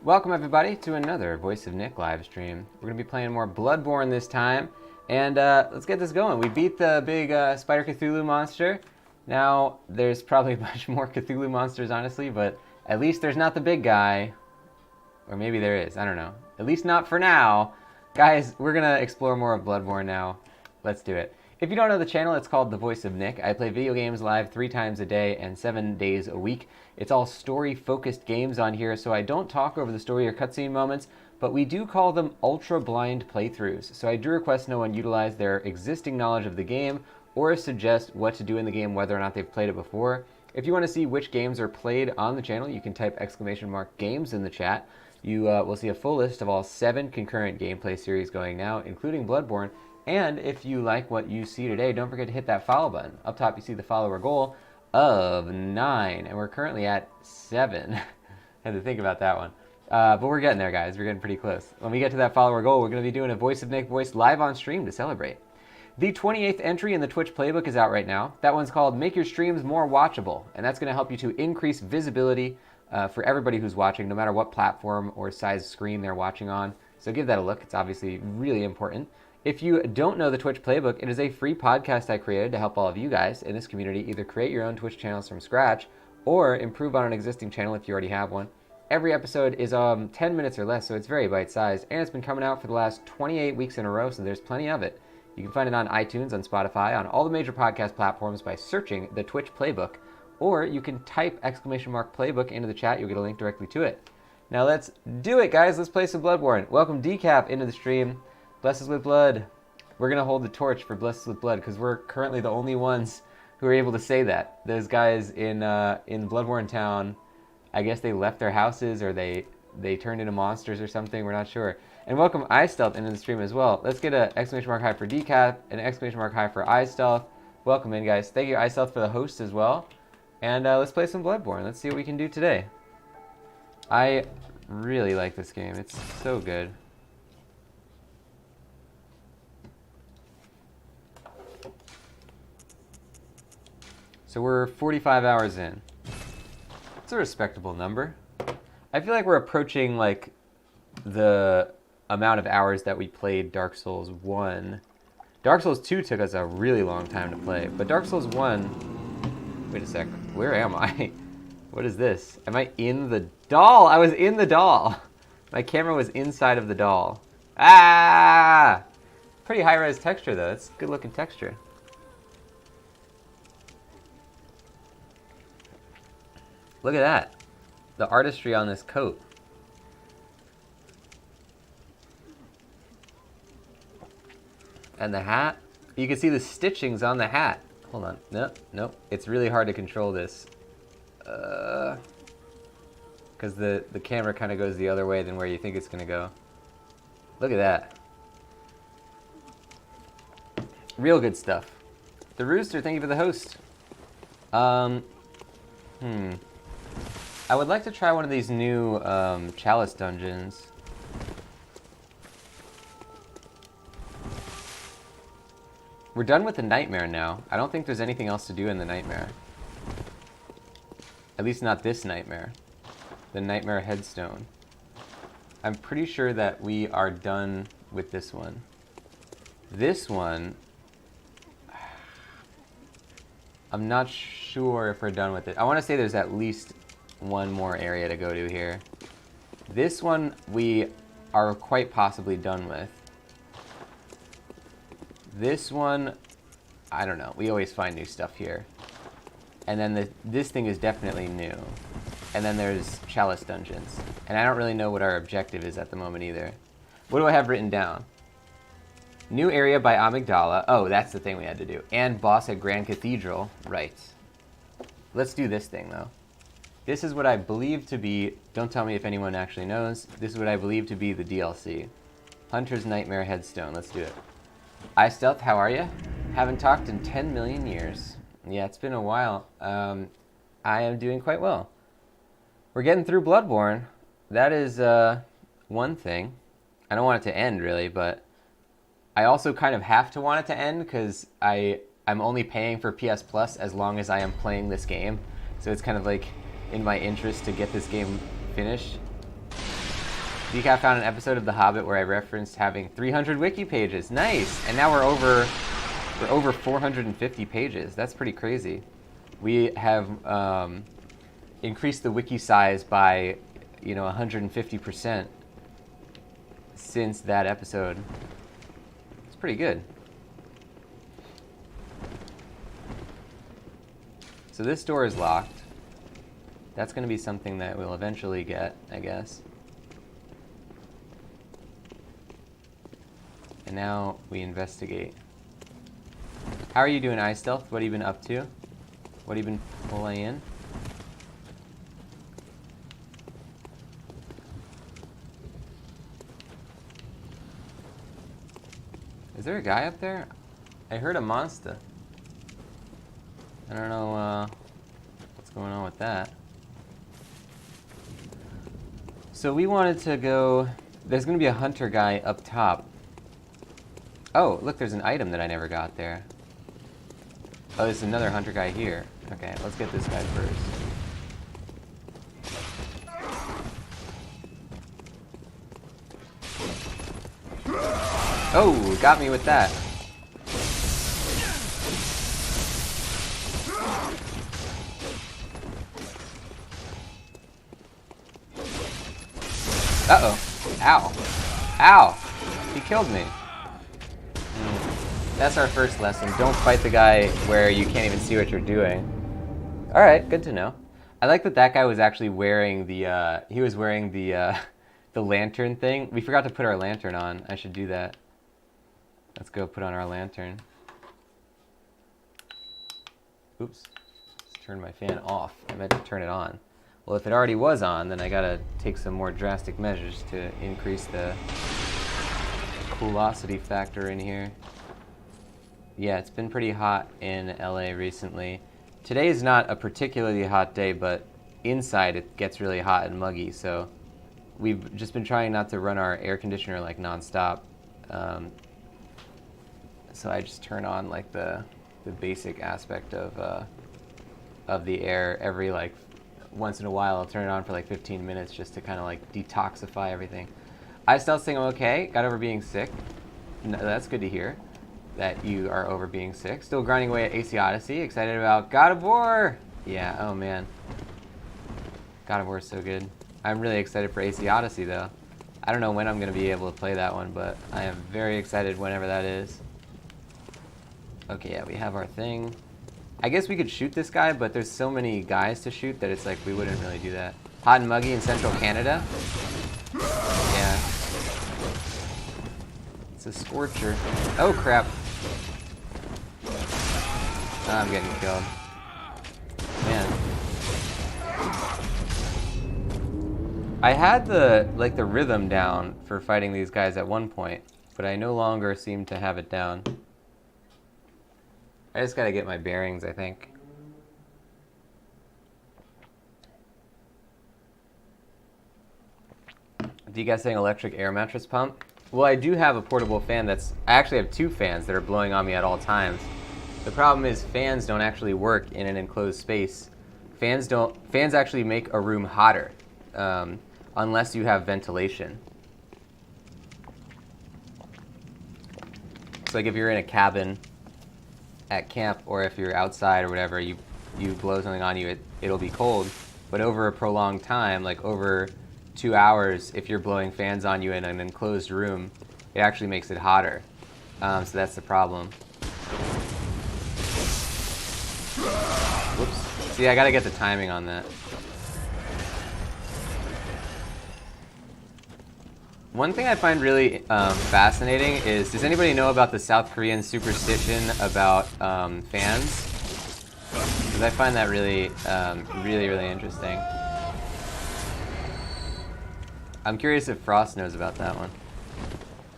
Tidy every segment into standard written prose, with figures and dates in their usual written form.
Welcome everybody to another Voice of Nick live stream. We're going to be playing more Bloodborne this time, and let's get this going. We beat the big Spider Cthulhu monster. Now, there's probably a bunch more Cthulhu monsters, honestly, but at least there's not the big guy. Or maybe there is, I don't know. At least not for now. Guys, we're going to explore more of Bloodborne now. Let's do it. If you don't know the channel, it's called The Voice of Nick. I play video games live 3 times a day and 7 days a week. It's all story-focused games on here, so I don't talk over the story or cutscene moments, but we do call them ultra-blind playthroughs. So I do request no one utilize their existing knowledge of the game or suggest what to do in the game, whether or not they've played it before. If you want to see which games are played on the channel, you can type !games in the chat. You will see a full list of all 7 concurrent gameplay series going now, including Bloodborne. And if you like what you see today, don't forget to hit that follow button. Up top, you see the follower goal of 9, and we're currently at 7. Had to think about that one. But we're getting there, guys. We're getting pretty close. When we get to that follower goal, we're going to be doing a Voice of Nick voice live on stream to celebrate. The 28th entry in the Twitch playbook is out right now. That one's called Make Your Streams More Watchable, and that's going to help you to increase visibility for everybody who's watching, no matter what platform or size screen they're watching on. So give that a look. It's obviously really important. If you don't know the Twitch playbook, it is a free podcast I created to help all of you guys in this community either create your own Twitch channels from scratch or improve on an existing channel if you already have one. Every episode is 10 minutes or less, so it's very bite-sized, and it's been coming out for the last 28 weeks in a row, so there's plenty of it. You can find it on iTunes, on Spotify, on all the major podcast platforms by searching the Twitch playbook, or you can type !playbook into the chat. You'll get a link directly to it. Now let's do it, guys. Let's play some Bloodborne. Welcome Decap into the stream. Bless us with blood. We're going to hold the torch for Bless us with blood because we're currently the only ones who are able to say that. Those guys in Bloodborne town, I guess they left their houses or they turned into monsters or something. We're not sure. And welcome iStealth into the stream as well. Let's get an exclamation mark high for Decap, an exclamation mark high for iStealth. Welcome in, guys. Thank you, iStealth, for the host as well. And let's play some Bloodborne. Let's see what we can do today. I really like this game. It's so good. So we're 45 hours in. It's a respectable number. I feel like we're approaching like the amount of hours that we played Dark Souls 1. Dark Souls 2 took us a really long time to play, but Dark Souls 1... Wait a sec, where am I? What is this? Am I in the doll? I was in the doll! My camera was inside of the doll. Ah! Pretty high-res texture though, it's good looking texture. Look at that. The artistry on this coat. And the hat. You can see the stitchings on the hat. Hold on. Nope. It's really hard to control this. Because the camera kind of goes the other way than where you think it's going to go. Look at that. Real good stuff. The Rooster, thank you for the host. I would like to try one of these new Chalice dungeons. We're done with the Nightmare now. I don't think there's anything else to do in the Nightmare. At least not this Nightmare. The Nightmare Headstone. I'm pretty sure that we are done with this one. This one... I'm not sure if we're done with it. I want to say there's at least one more area to go to here. This one we are quite possibly done with. This one, I don't know. We always find new stuff here. And then this thing is definitely new. And then there's Chalice Dungeons. And I don't really know what our objective is at the moment either. What do I have written down? New area by Amygdala. Oh, that's the thing we had to do. And boss at Grand Cathedral. Right. Let's do this thing, though. This is what I believe to be... Don't tell me if anyone actually knows. This is what I believe to be the DLC. Hunter's Nightmare Headstone. Let's do it. iStealth, how are you? Haven't talked in 10 million years. Yeah, it's been a while. I am doing quite well. We're getting through Bloodborne. That is one thing. I don't want it to end, really, but... I also kind of have to want it to end because I'm only paying for PS Plus as long as I am playing this game. So it's kind of like in my interest to get this game finished. Decaf found an episode of The Hobbit where I referenced having 300 wiki pages. Nice! And now we're over 450 pages. That's pretty crazy. We have increased the wiki size by, 150% since that episode. It's pretty good. So this door is locked. That's going to be something that we'll eventually get, I guess. And now we investigate. How are you doing, iStealth? What have you been up to? What have you been playing? Is there a guy up there? I heard a monster. I don't know what's going on with that. So we wanted to go... There's going to be a hunter guy up top. Oh, look, there's an item that I never got there. Oh, there's another hunter guy here. Okay, let's get this guy first. Oh, got me with that. Uh-oh. Ow. Ow! He killed me. That's our first lesson. Don't fight the guy where you can't even see what you're doing. Alright, good to know. I like that that guy was actually wearing the, the lantern thing. We forgot to put our lantern on. I should do that. Let's go put on our lantern. Oops. Let's turn my fan off. I meant to turn it on. Well, if it already was on, then I gotta take some more drastic measures to increase the coolosity factor in here. Yeah, it's been pretty hot in LA recently. Today is not a particularly hot day, but inside it gets really hot and muggy, so we've just been trying not to run our air conditioner like non-stop. So I just turn on like the basic aspect of the air every like once in a while. I'll turn it on for like 15 minutes just to kind of like detoxify everything. I still think I'm okay. Got over being sick. No, that's good to hear that you are over being sick. Still grinding away at AC Odyssey. Excited about God of War. Yeah, oh man. God of War is so good. I'm really excited for AC Odyssey though. I don't know when I'm going to be able to play that one, but I am very excited whenever that is. Okay, yeah, we have our thing. I guess we could shoot this guy, but there's so many guys to shoot that it's like we wouldn't really do that. Hot and muggy in central Canada? Yeah. It's a scorcher. Oh, crap. Oh, I'm getting killed. Man. I had the rhythm down for fighting these guys at one point, but I no longer seem to have it down. I just gotta get my bearings, I think. Do you guys saying electric air mattress pump? Well, I do have a portable fan that's... I actually have two fans that are blowing on me at all times. The problem is fans don't actually work in an enclosed space. Fans actually make a room hotter, unless you have ventilation. So like if you're in a cabin at camp, or if you're outside or whatever, you blow something on you, it'll be cold. But over a prolonged time, like over 2 hours, if you're blowing fans on you in an enclosed room, it actually makes it hotter. So that's the problem. Whoops. See, I gotta get the timing on that. One thing I find really fascinating is, does anybody know about the South Korean superstition about fans? Because I find that really, really interesting. I'm curious if Frost knows about that one,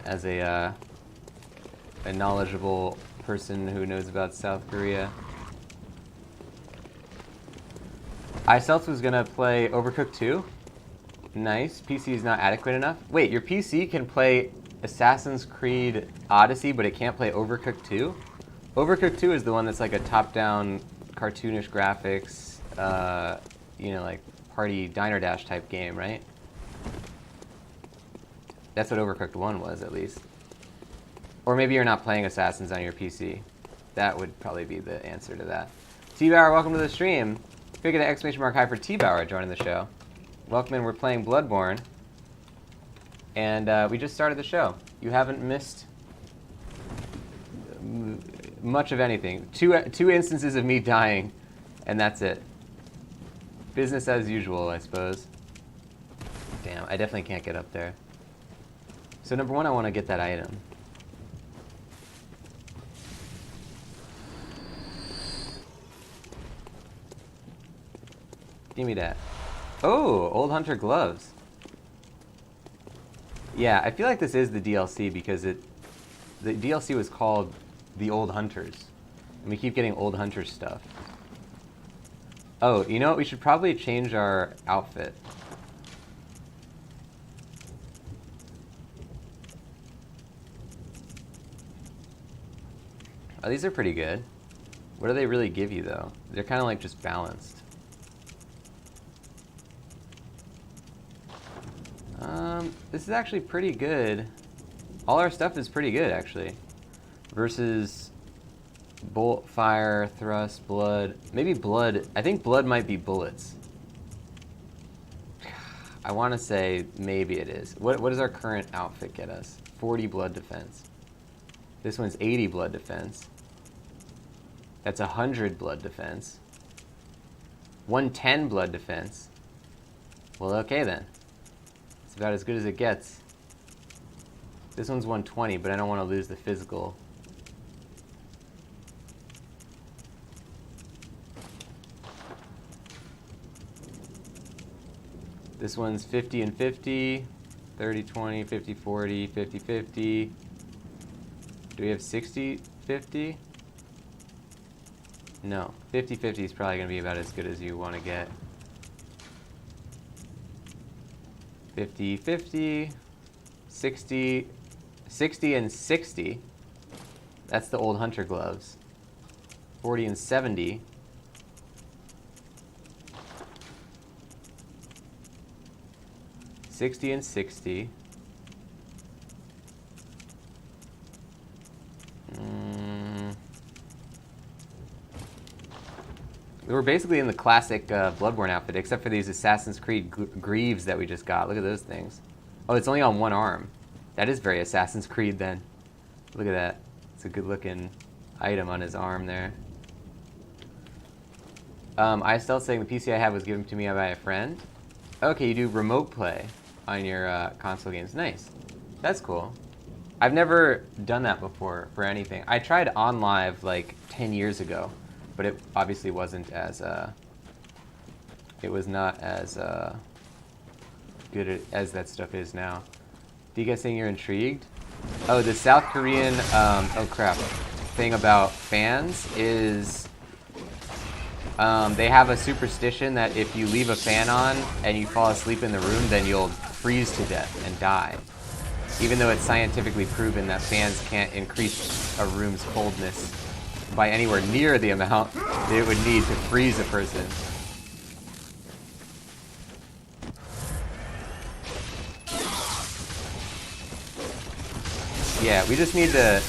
as a knowledgeable person who knows about South Korea. iStealth was gonna play Overcooked 2. Nice. PC is not adequate enough. Wait, your PC can play Assassin's Creed Odyssey, but it can't play Overcooked 2? Overcooked 2 is the one that's like a top-down, cartoonish graphics, like party Diner Dash type game, right? That's what Overcooked 1 was, at least. Or maybe you're not playing Assassins on your PC. That would probably be the answer to that. T-Bauer, welcome to the stream. Big an exclamation mark high for T-Bauer joining the show. Welcome in, we're playing Bloodborne. And we just started the show. You haven't missed much of anything. Two instances of me dying, and that's it. Business as usual, I suppose. Damn, I definitely can't get up there. So number one, I want to get that item. Give me that. Oh, Old Hunter gloves. Yeah, I feel like this is the DLC because the DLC was called The Old Hunters. And we keep getting Old Hunter stuff. Oh, you know what? We should probably change our outfit. Oh, these are pretty good. What do they really give you, though? They're kind of like just balanced. This is actually pretty good. All our stuff is pretty good, actually. Versus bolt, fire, thrust, blood. Maybe blood. I think blood might be bullets. I want to say maybe it is. What does our current outfit get us? 40 blood defense. This one's 80 blood defense. That's 100 blood defense. 110 blood defense. Well, okay then. It's about as good as it gets. This one's 120, but I don't want to lose the physical. This one's 50 and 50, 30, 20, 50, 40, 50, 50. Do we have 60, 50? No, 50, 50 is probably going to be about as good as you want to get. 50, 50, 60, 60 and 60. That's the Old Hunter gloves. 40 and 70. $60 and $60. We're basically in the classic Bloodborne outfit, except for these Assassin's Creed greaves that we just got. Look at those things. Oh, it's only on one arm. That is very Assassin's Creed then. Look at that. It's a good-looking item on his arm there. I still saying the PC I have was given to me by a friend. Okay, you do remote play on your console games. Nice. That's cool. I've never done that before for anything. I tried OnLive like 10 years ago, but it obviously wasn't as it was not as good as that stuff is now. Do you guys think you're intrigued? Oh, the South Korean oh crap thing about fans is they have a superstition that if you leave a fan on and you fall asleep in the room, then you'll freeze to death and die. Even though it's scientifically proven that fans can't increase a room's coldness by anywhere near the amount that it would need to freeze a person. Yeah, we just need to...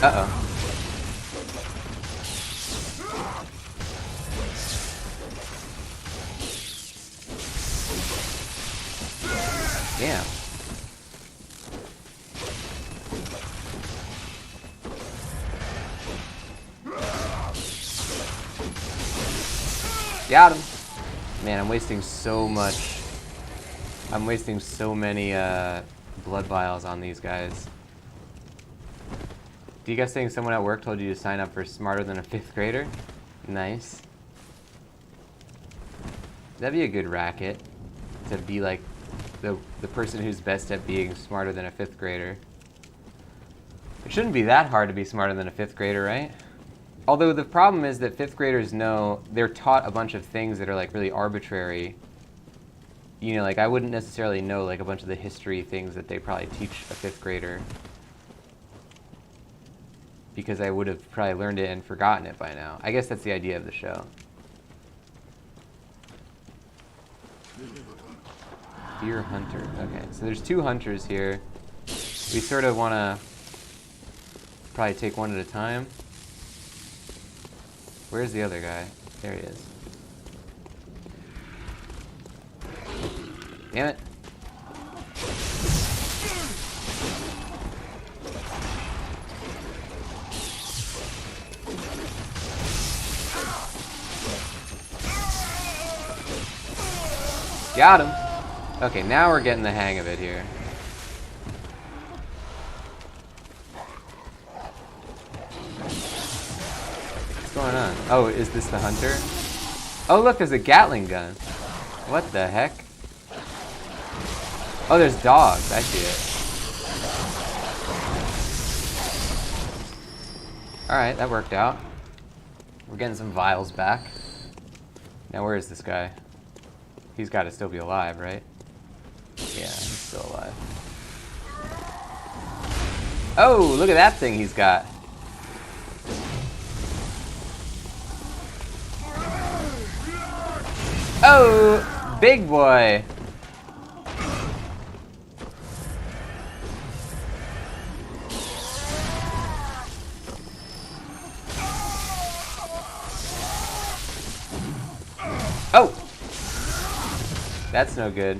Uh-oh. Damn. Got him. Man, I'm wasting so much. I'm wasting so many blood vials on these guys. Do you guys think someone at work told you to sign up for Smarter Than a Fifth Grader? Nice. That'd be a good racket. To be like the person who's best at being smarter than a fifth grader. It shouldn't be that hard to be smarter than a fifth grader, right? Although the problem is that fifth graders know, they're taught a bunch of things that are like really arbitrary. You know, like I wouldn't necessarily know like a bunch of the history things that they probably teach a fifth grader. Because I would have probably learned it and forgotten it by now. I guess that's the idea of the show. Deer hunter. Okay, so there's 2 hunters here. We sort of want to probably take one at a time. Where's the other guy? There he is. Damn it. Got him. Okay, now we're getting the hang of it here. What's going on? Oh, is this the hunter? Oh, look, there's a Gatling gun. What the heck? Oh, there's dogs. I see it. Alright, that worked out. We're getting some vials back. Now, where is this guy? He's got to still be alive, right? Yeah, he's still alive. Oh, look at that thing he's got. Oh, big boy. Oh! That's no good.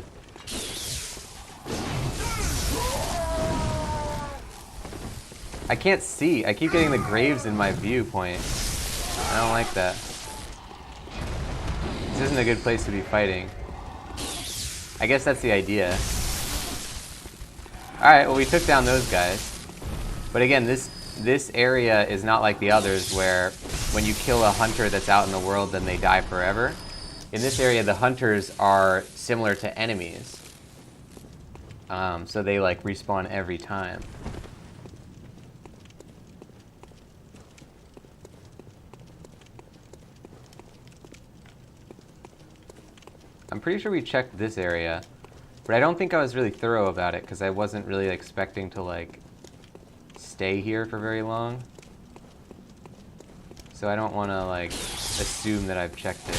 I can't see. I keep getting the graves in my viewpoint. I don't like that. This isn't a good place to be fighting. I guess that's the idea. Alright, well we took down those guys. But again, this area is not like the others where when you kill a hunter that's out in the world, then they die forever. In this area, the hunters are similar to enemies. So they like respawn every time. I'm pretty sure we checked this area, but I don't think I was really thorough about it because I wasn't really expecting to like stay here for very long. So I don't want to like assume that I've checked it.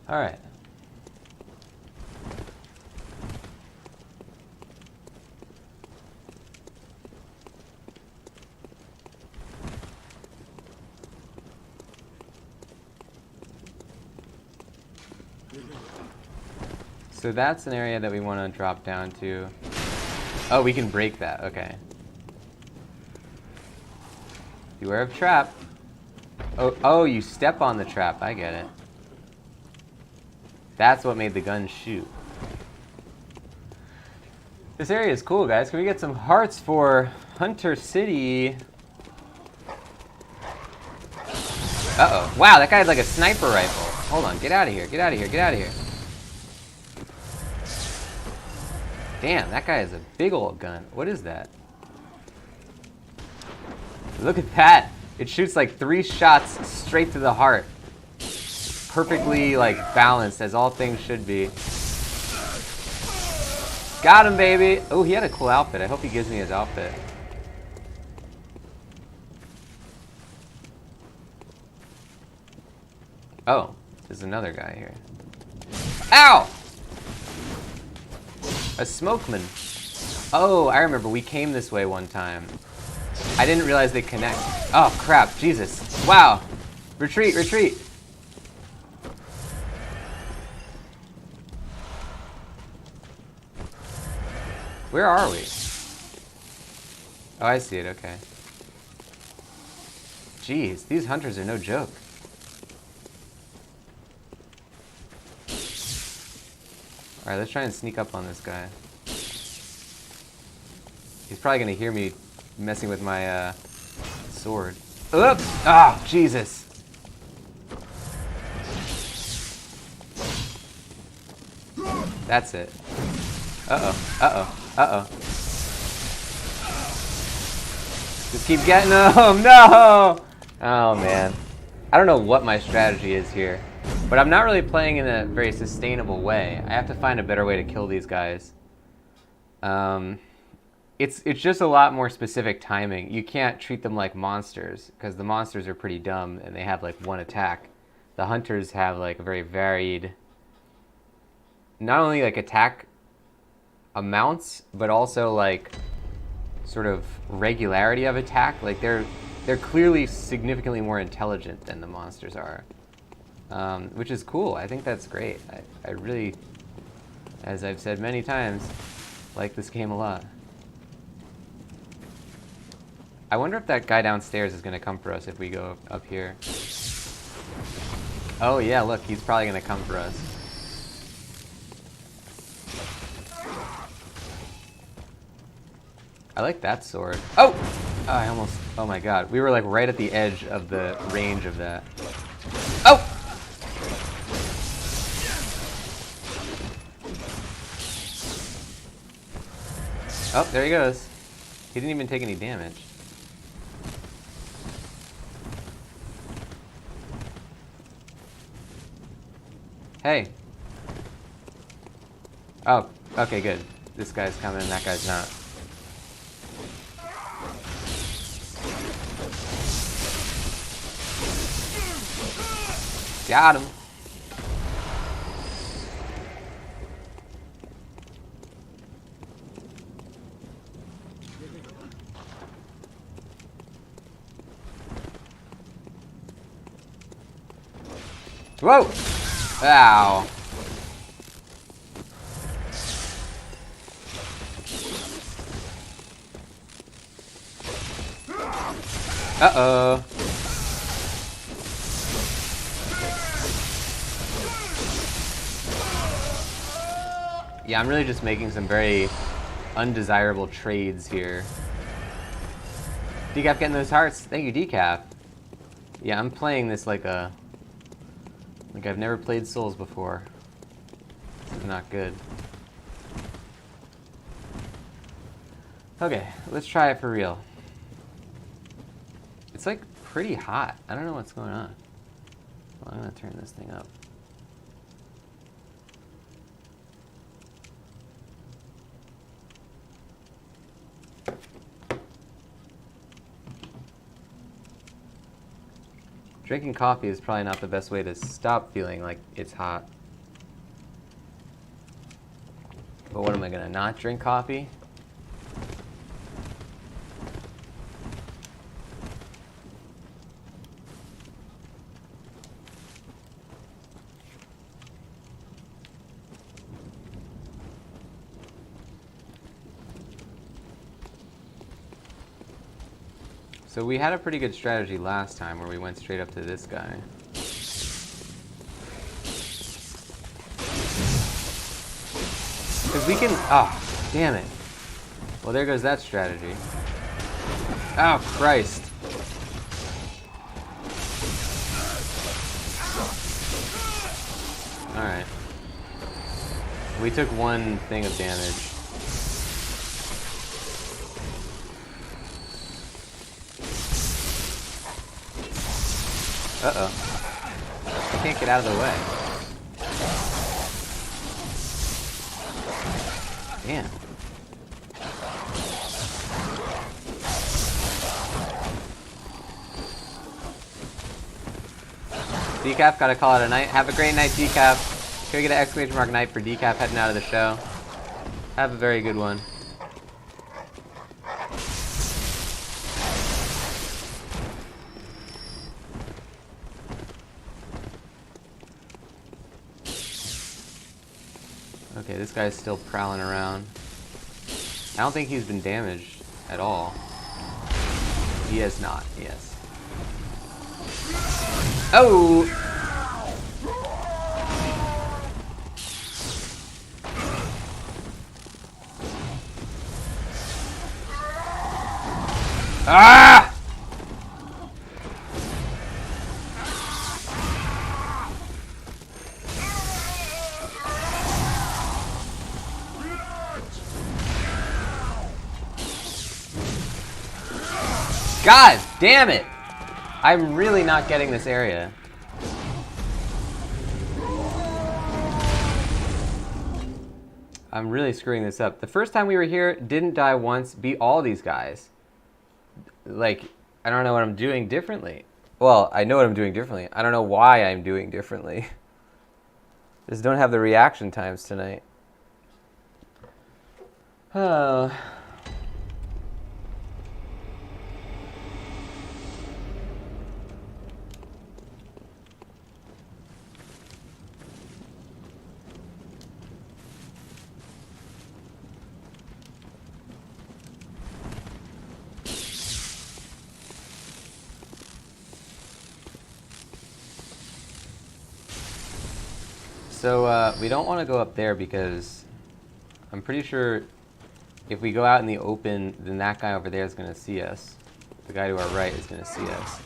All right. So that's an area that we want to drop down to. Oh, we can break that. Okay. Beware of trap. Oh, you step on the trap. I get it. That's what made the gun shoot. This area is cool, guys. Can we get some hearts for Hunter City? Uh-oh. Wow, that guy had like a sniper rifle. Hold on. Get out of here. Get out of here. Get out of here. Damn, that guy has a big old gun. What is that? Look at that. It shoots like 3 shots straight to the heart. Perfectly like balanced as all things should be. Got him, baby. Oh, he had a cool outfit. I hope he gives me his outfit. Oh, there's another guy here. Ow! A smokeman. Oh, I remember we came this way one time. I didn't realize they connect. Oh crap, Jesus. Wow. Retreat, retreat. Where are we? Oh, I see it, okay. Jeez, these hunters are no joke. Alright, let's try and sneak up on this guy. He's probably gonna hear me messing with my sword. Oops! Ah, oh, Jesus! That's it. Uh-oh. Uh-oh. Uh-oh. Just keep getting them! No! Oh, man. I don't know what my strategy is here. But I'm not really playing in a very sustainable way. I have to find a better way to kill these guys. It's just a lot more specific timing. You can't treat them like monsters, because the monsters are pretty dumb and they have like one attack. The hunters have like a very varied, not only like attack amounts, but also like sort of regularity of attack. Like they're clearly significantly more intelligent than the monsters are, which is cool. I think that's great. I really, as I've said many times, like this game a lot. I wonder if that guy downstairs is going to come for us if we go up here. Oh yeah, look, he's probably going to come for us. I like that sword. Oh! I almost... Oh my god. We were like right at the edge of the range of that. Oh! Oh, there he goes. He didn't even take any damage. Hey. Oh, okay, good. This guy's coming, that guy's not. Got him. Whoa! Ow. Uh-oh. Yeah, I'm really just making some very undesirable trades here. Decaf getting those hearts. Thank you, Decaf. Yeah, I'm playing this like I've never played Souls before. This is not good. Okay, let's try it for real. It's like pretty hot. I don't know what's going on. Well, I'm gonna turn this thing up. Drinking coffee is probably not the best way to stop feeling like it's hot. But what am I gonna not drink coffee? So we had a pretty good strategy last time where we went straight up to this guy. Because we can... Oh, damn it. Well, there goes that strategy. Oh, Christ. Alright. We took one thing of damage. Uh-oh. I can't get out of the way. Damn. Decaf, gotta call it a night. Have a great night, Decaf. Can we get an exclamation mark night for Decaf heading out of the show? Have a very good one. Okay, this guy's still prowling around. I don't think he's been damaged at all. He has not, yes. Oh! Ah! God damn it! I'm really not getting this area. I'm really screwing this up. The first time we were here, didn't die once, beat all these guys. Like, I don't know what I'm doing differently. Well, I know what I'm doing differently. I don't know why I'm doing differently. Just don't have the reaction times tonight. Oh. So we don't want to go up there because I'm pretty sure if we go out in the open, then that guy over there is going to see us. The guy to our right is going to see us.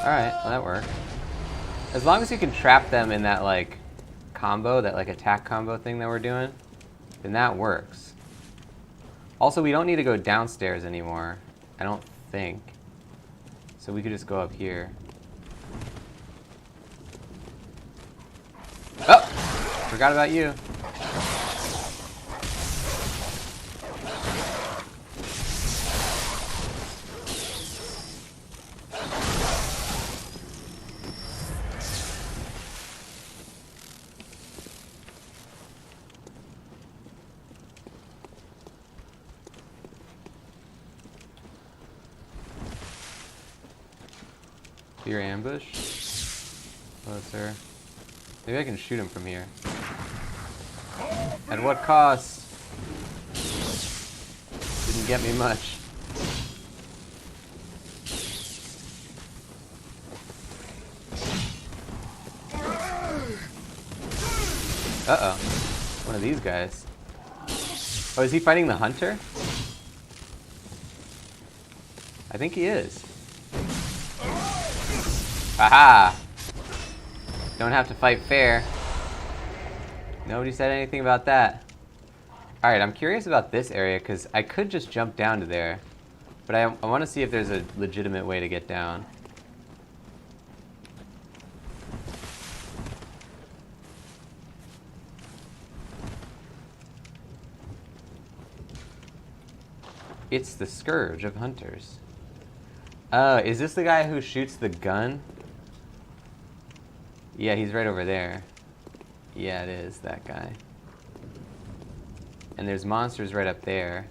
Alright, well that worked. As long as you can trap them in that, like, combo, that, like, attack combo thing that we're doing, then that works. Also, we don't need to go downstairs anymore, I don't think. So we could just go up here. Oh! Forgot about you. Fear ambush. Closer. Maybe I can shoot him from here. At what cost? Didn't get me much. Uh-oh. One of these guys. Oh, is he fighting the hunter? I think he is. Aha! Don't have to fight fair. Nobody said anything about that. Alright, I'm curious about this area, because I could just jump down to there. But I want to see if there's a legitimate way to get down. It's the Scourge of Hunters. Oh, is this the guy who shoots the gun? Yeah, he's right over there. Yeah, it is that guy. And there's monsters right up there.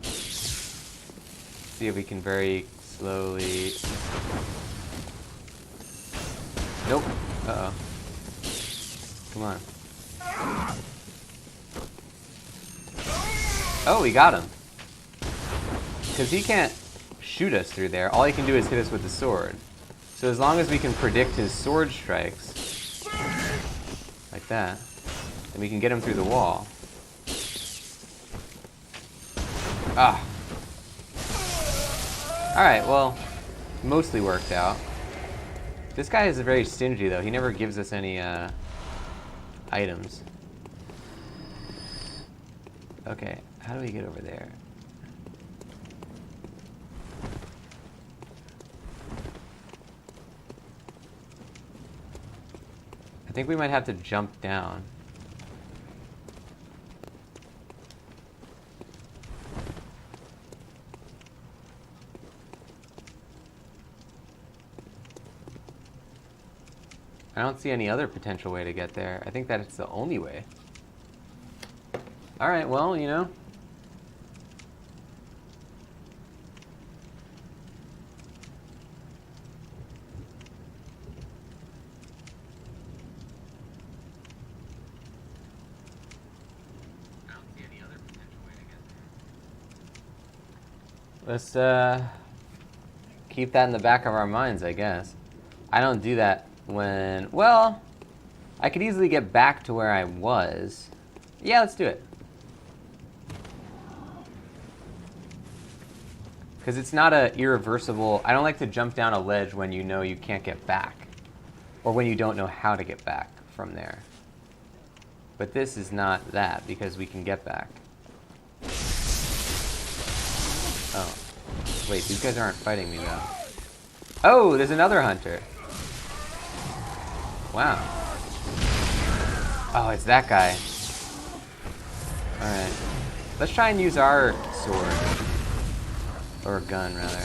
See if we can very slowly... Nope. Uh-oh. Come on. Oh, we got him. Because he can't shoot us through there. All he can do is hit us with the sword. So as long as we can predict his sword strikes, like that, then we can get him through the wall. Ah. Alright, well, mostly worked out. This guy is very stingy, though. He never gives us any items. Okay, how do we get over there? I think we might have to jump down. I don't see any other potential way to get there. I think that it's the only way. Alright, well, you know. Let's keep that in the back of our minds, I guess. I don't do that when... Well, I could easily get back to where I was. Yeah, let's do it. Because it's not a irreversible... I don't like to jump down a ledge when you know you can't get back. Or when you don't know how to get back from there. But this is not that, because we can get back. Oh. Wait, these guys aren't fighting me, though. Oh, there's another hunter. Wow. Oh, it's that guy. Alright. Let's try and use our sword. Or gun, rather.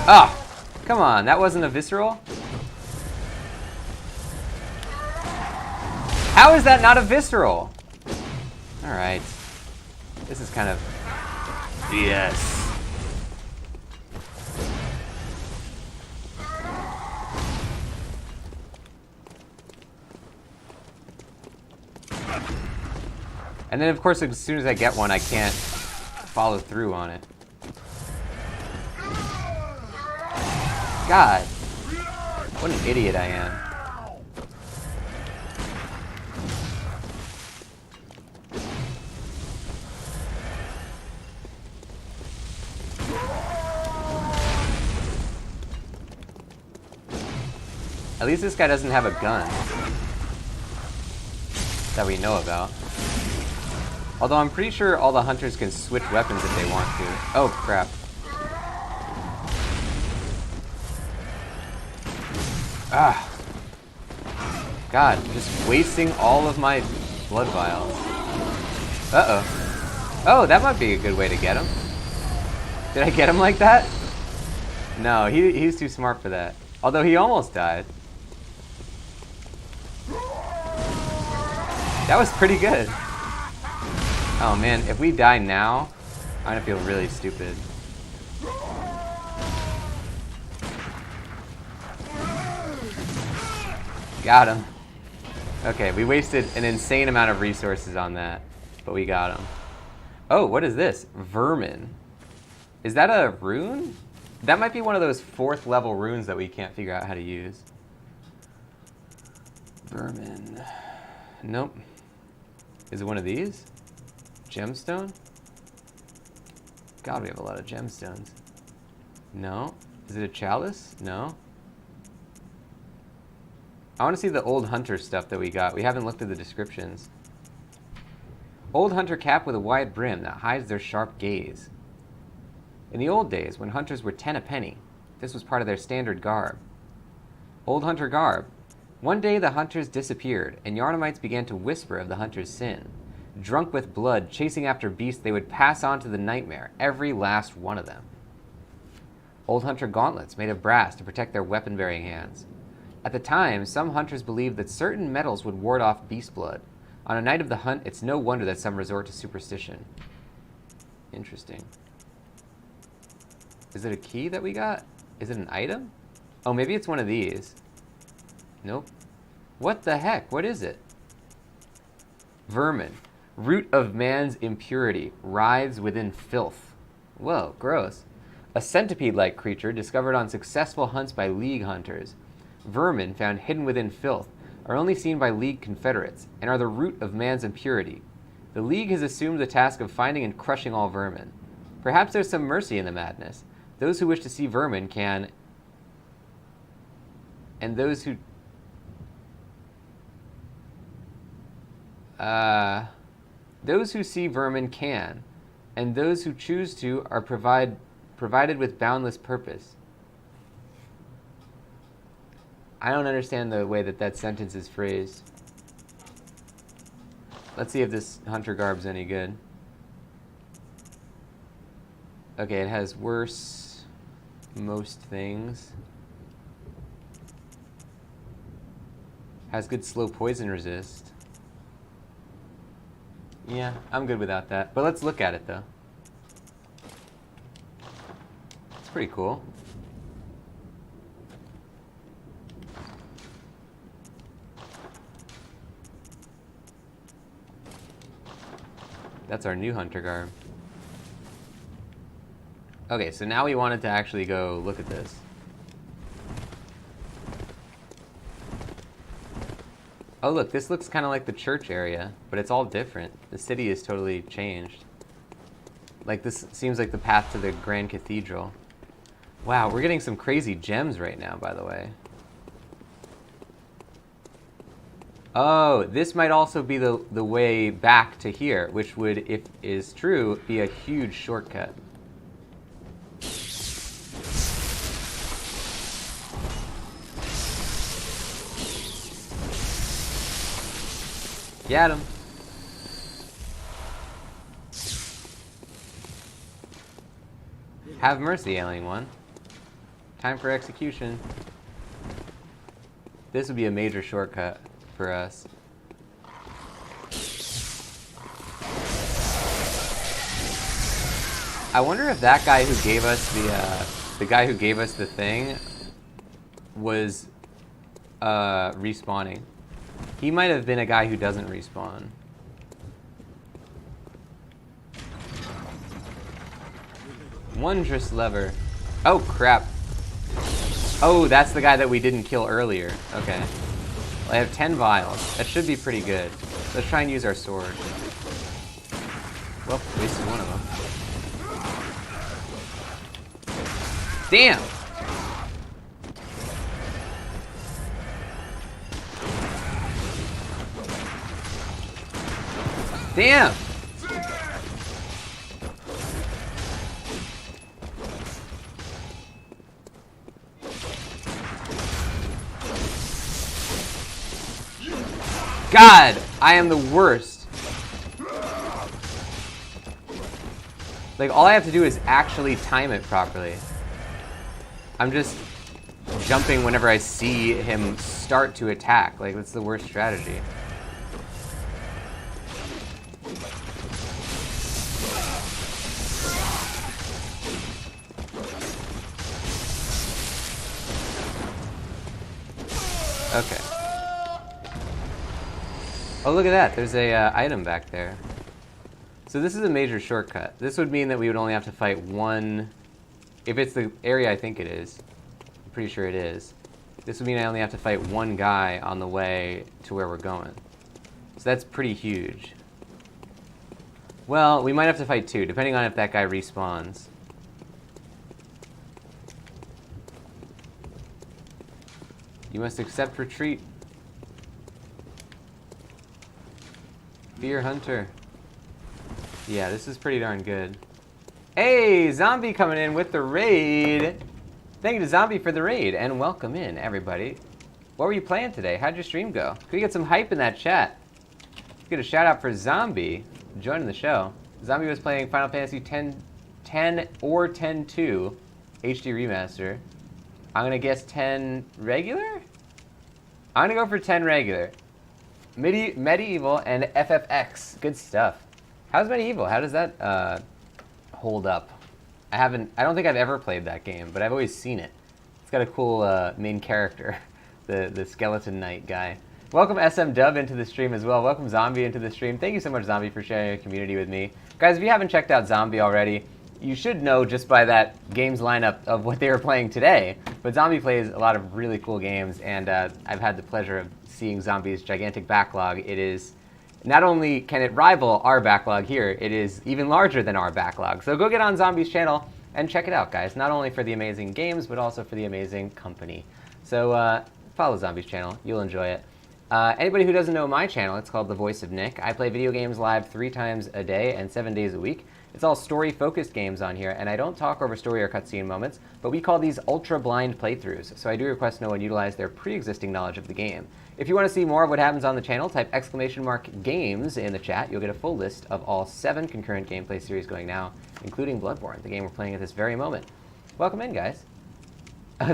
Oh! Come on, that wasn't a visceral? How is that not a visceral? Alright. This is kind of... Yes. And then, of course, as soon as I get one, I can't follow through on it. God. What an idiot I am. At least this guy doesn't have a gun that we know about. Although I'm pretty sure all the hunters can switch weapons if they want to. Oh, crap. Ah. God, just wasting all of my blood vials. Uh-oh. Oh, that might be a good way to get him. Did I get him like that? No, he's too smart for that. Although he almost died. That was pretty good. Oh man, if we die now, I'm gonna feel really stupid. Got him. Okay, we wasted an insane amount of resources on that, but we got him. Oh, what is this? Vermin. Is that a rune? That might be one of those 4th level runes that we can't figure out how to use. Vermin. Nope. Is it one of these? Gemstone? God, we have a lot of gemstones. No. Is it a chalice? No. I want to see the old hunter stuff that we got. We haven't looked at the descriptions. Old hunter cap with a wide brim that hides their sharp gaze. In the old days, when hunters were 10 a penny, this was part of their standard garb. Old hunter garb. One day the hunters disappeared, and Yarnamites began to whisper of the hunter's sin. Drunk with blood, chasing after beasts, they would pass on to the nightmare, every last one of them. Old hunter gauntlets made of brass to protect their weapon-bearing hands. At the time, some hunters believed that certain metals would ward off beast blood. On a night of the hunt, it's no wonder that some resort to superstition. Interesting. Is it a key that we got? Is it an item? Oh, maybe it's one of these. Nope. What the heck? What is it? Vermin. Root of man's impurity. Writhes within filth. Whoa, gross. A centipede-like creature discovered on successful hunts by League hunters. Vermin, found hidden within filth, are only seen by League confederates, and are the root of man's impurity. The League has assumed the task of finding and crushing all vermin. Perhaps there's some mercy in the madness. Those who wish to see vermin can... And those who... Those who see vermin can, and those who choose to are provided with boundless purpose. I don't understand the way that that sentence is phrased. Let's see if this hunter garb's any good. Okay, it has worse most things. Has good slow poison resist. Yeah, I'm good without that. But let's look at it, though. It's pretty cool. That's our new hunter garb. Okay, so now we wanted to actually go look at this. Oh look, this looks kind of like the church area, but it's all different. The city is totally changed. Like, this seems like the path to the Grand Cathedral. Wow, we're getting some crazy gems right now, by the way. Oh, this might also be the way back to here, which would, if is true, be a huge shortcut. Get him. Have mercy, Alien One. Time for execution. This would be a major shortcut for us. I wonder if that guy who gave us the guy who gave us the thing was respawning. He might have been a guy who doesn't respawn. Wondrous lever. Oh crap. Oh, that's the guy that we didn't kill earlier. Okay. Well, I have 10 vials. That should be pretty good. Let's try and use our sword. Well, wasted one of them. Damn! Damn! God, I am the worst. Like, all I have to do is actually time it properly. I'm just jumping whenever I see him start to attack. Like, that's the worst strategy. Okay. Oh, look at that. There's a item back there. So this is a major shortcut. This would mean that we would only have to fight one... If it's the area I think it is. I'm pretty sure it is. This would mean I only have to fight one guy on the way to where we're going. So that's pretty huge. Well, we might have to fight two, depending on if that guy respawns. You must accept retreat. Fear Hunter. Yeah, this is pretty darn good. Hey, Zombie coming in with the raid. Thank you to Zombie for the raid, and welcome in, everybody. What were you playing today? How'd your stream go? Could we get some hype in that chat? Let's get a shout out for Zombie joining the show. Zombie was playing Final Fantasy X or X-2 HD Remaster. I'm gonna guess 10 regular? I'm gonna go for 10 regular. Medieval and FFX. Good stuff. How's Medieval? How does that hold up? I don't think I've ever played that game, but I've always seen it. It's got a cool main character, the Skeleton Knight guy. Welcome SM Dub into the stream as well. Welcome Zombie into the stream. Thank you so much, Zombie, for sharing your community with me. Guys, if you haven't checked out Zombie already, you should know just by that games lineup of what they were playing today. But Zombie plays a lot of really cool games, and I've had the pleasure of seeing Zombie's gigantic backlog. It is, not only can it rival our backlog here, it is even larger than our backlog. So go get on Zombie's channel and check it out, guys. Not only for the amazing games, but also for the amazing company. So follow Zombie's channel. You'll enjoy it. Anybody who doesn't know my channel, it's called The Voice of Nick. I play video games live 3 times a day and 7 days a week. It's all story-focused games on here, and I don't talk over story or cutscene moments, but we call these ultra-blind playthroughs, so I do request no one utilize their pre-existing knowledge of the game. If you want to see more of what happens on the channel, type !games in the chat. You'll get a full list of all 7 concurrent gameplay series going now, including Bloodborne, the game we're playing at this very moment. Welcome in, guys.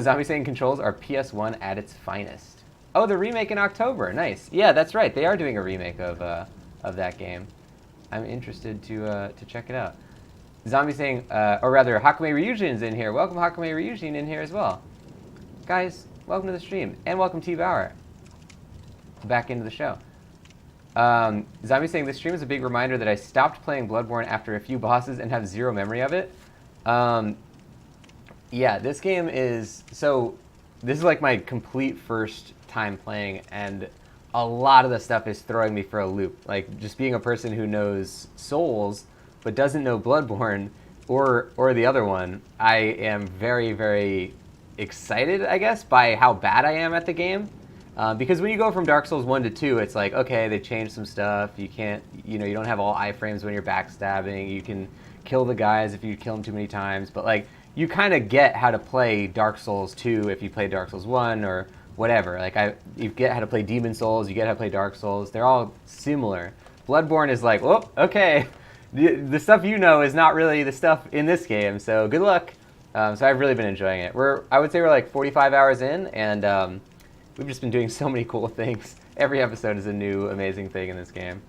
Zombie saying controls are PS1 at its finest. Oh, the remake in October. Nice. Yeah, that's right. They are doing a remake of that game. I'm interested to check it out. Zombie saying, or rather, Hakume Ryujin's in here. Welcome Hakume Ryujin in here as well. Guys, welcome to the stream. And welcome T Bauer. Back into the show. Zombie saying, this stream is a big reminder that I stopped playing Bloodborne after a few bosses and have zero memory of it. Yeah, this game is, so this is like my complete first time playing, and a lot of the stuff is throwing me for a loop. Like, just being a person who knows Souls but doesn't know Bloodborne or the other one, I am very, very excited, I guess, by how bad I am at the game. Because when you go from Dark Souls 1 to 2, it's like, okay, they changed some stuff. You can't, you don't have all iframes when you're backstabbing. You can kill the guys if you kill them too many times. But, like, you kind of get how to play Dark Souls 2 if you play Dark Souls 1 or whatever. Like, you get how to play Demon Souls, you get how to play Dark Souls. They're all similar. Bloodborne is like, oh, okay, the stuff you know is not really the stuff in this game, so good luck. So I've really been enjoying it. I would say we're like 45 hours in, and we've just been doing so many cool things. Every episode is a new amazing thing in this game.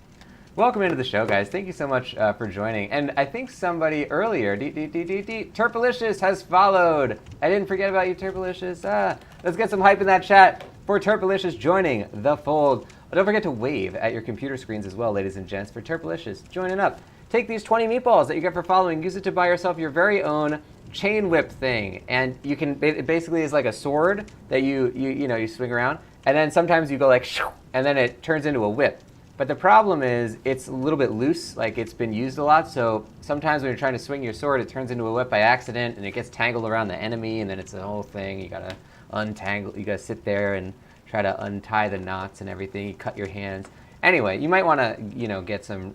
Welcome into the show, guys. Thank you so much for joining. And I think somebody earlier, Turpalicious has followed. I didn't forget about you, Turpalicious. Let's get some hype in that chat for Turpalicious joining the fold. Don't forget to wave at your computer screens as well, ladies and gents, for Turpalicious joining up. Take these 20 meatballs that you get for following, use it to buy yourself your very own chain whip thing. And you can, it basically is like a sword that you swing around, and then sometimes you go like, shoo, and then it turns into a whip. But the problem is it's a little bit loose, like it's been used a lot, so sometimes when you're trying to swing your sword, it turns into a whip by accident, and it gets tangled around the enemy, and then it's a whole thing. You gotta untangle, you gotta sit there and try to untie the knots and everything. You cut your hands. Anyway, you might want to, get some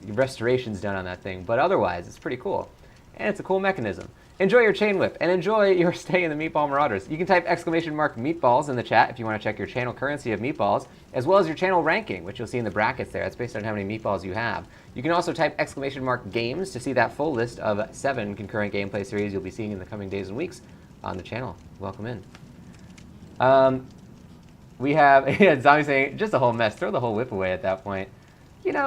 restorations done on that thing, but otherwise, it's pretty cool. And it's a cool mechanism. Enjoy your chain whip, and enjoy your stay in the Meatball Marauders. You can type !meatballs in the chat if you want to check your channel currency of meatballs, as well as your channel ranking, which you'll see in the brackets there. That's based on how many meatballs you have. You can also type !games to see that full list of 7 concurrent gameplay series you'll be seeing in the coming days and weeks on the channel. Welcome in. We have Zombie saying, just a whole mess. Throw the whole whip away at that point.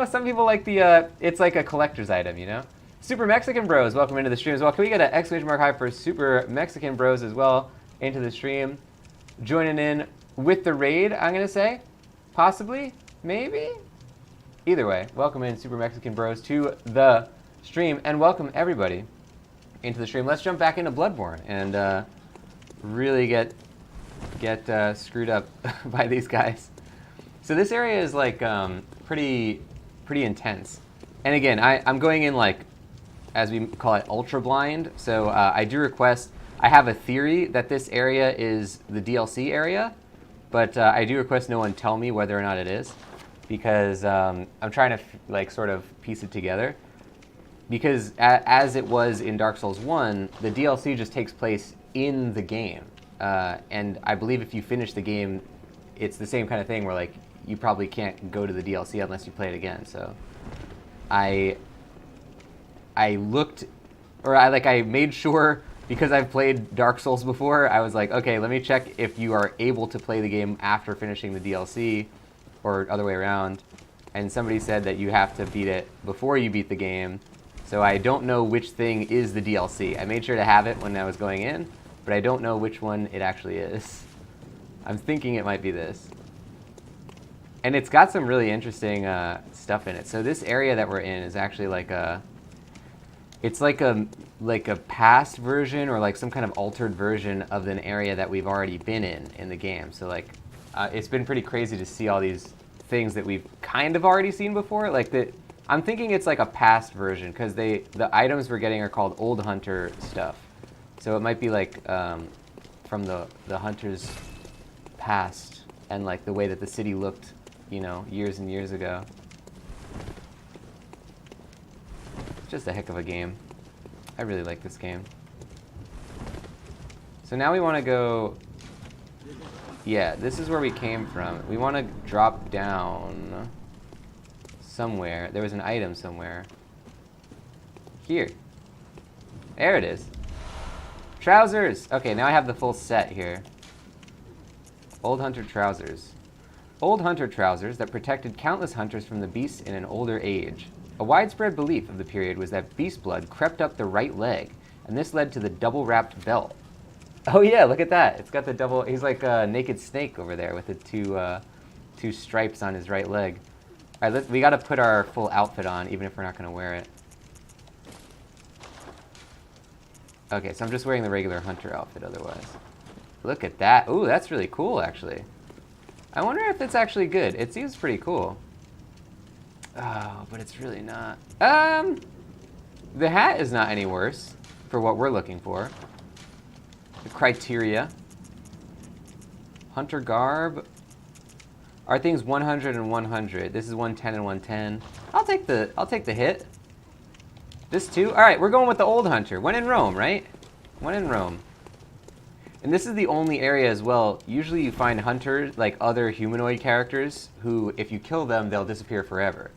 Some people like it's like a collector's item, Super Mexican Bros, welcome into the stream as well. Can we get an exclamation mark high for Super Mexican Bros as well into the stream? Joining in with the raid, I'm going to say. Possibly? Maybe? Either way, welcome in Super Mexican Bros to the stream, and welcome everybody into the stream. Let's jump back into Bloodborne and really get screwed up by these guys. So this area is like pretty intense. And again, I'm going in like, as we call it, ultra blind. So I do request, I have a theory that this area is the DLC area, but I do request no one tell me whether or not it is, because I'm trying to sort of piece it together. Because as it was in Dark Souls 1, the DLC just takes place in the game. And I believe if you finish the game, it's the same kind of thing where like you probably can't go to the DLC unless you play it again. So I looked, or I made sure, because I've played Dark Souls before, I was like, okay, let me check if you are able to play the game after finishing the DLC, or other way around. And somebody said that you have to beat it before you beat the game. So I don't know which thing is the DLC. I made sure to have it when I was going in, but I don't know which one it actually is. I'm thinking it might be this. And it's got some really interesting stuff in it. So this area that we're in is actually like it's like a past version, or like some kind of altered version of an area that we've already been in the game. So like it's been pretty crazy to see all these things that we've kind of already seen before. I'm thinking it's like a past version, because the items we're getting are called Old Hunter stuff. So it might be like from the Hunter's past, and like the way that the city looked, years and years ago. Just a heck of a game. I really like this game. So now we want to go, yeah, this is where we came from. We want to drop down somewhere. There was an item somewhere. Here. There it is. Trousers! Okay, now I have the full set here. Old Hunter trousers. Old Hunter trousers that protected countless hunters from the beasts in an older age. A widespread belief of the period was that beast blood crept up the right leg, and this led to the double-wrapped belt. Oh yeah, look at that. It's got the double, he's like a naked snake over there with the two stripes on his right leg. All right, we gotta put our full outfit on, even if we're not gonna wear it. Okay, so I'm just wearing the regular hunter outfit otherwise. Look at that. Ooh, that's really cool, actually. I wonder if it's actually good. It seems pretty cool. Oh, but it's really not. The hat is not any worse for what we're looking for. The criteria. Hunter garb. Our thing's 100 and 100. This is 110 and 110. I'll take the hit. This too? Alright, we're going with the old hunter. When in Rome, right? When in Rome. And this is the only area as well. Usually you find hunters, like other humanoid characters, who if you kill them, they'll disappear forever.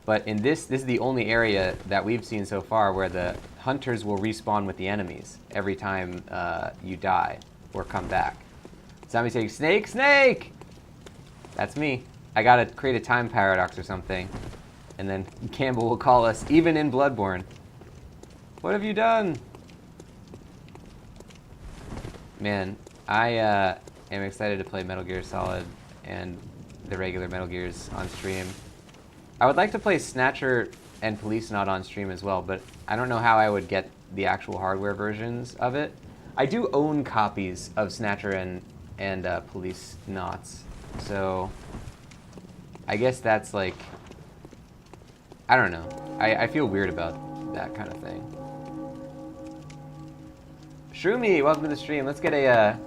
But in this is the only area that we've seen so far where the hunters will respawn with the enemies every time you die or come back. Zombie saying, snake, snake! That's me. I gotta create a time paradox or something. And then Campbell will call us, even in Bloodborne. What have you done? Man, I am excited to play Metal Gear Solid and the regular Metal Gears on stream. I would like to play Snatcher and Police Knot on stream as well, but I don't know how I would get the actual hardware versions of it. I do own copies of Snatcher and Police Knots, so I guess that's like, I don't know. I feel weird about that kind of thing. Shroomy, welcome to the stream. Let's get a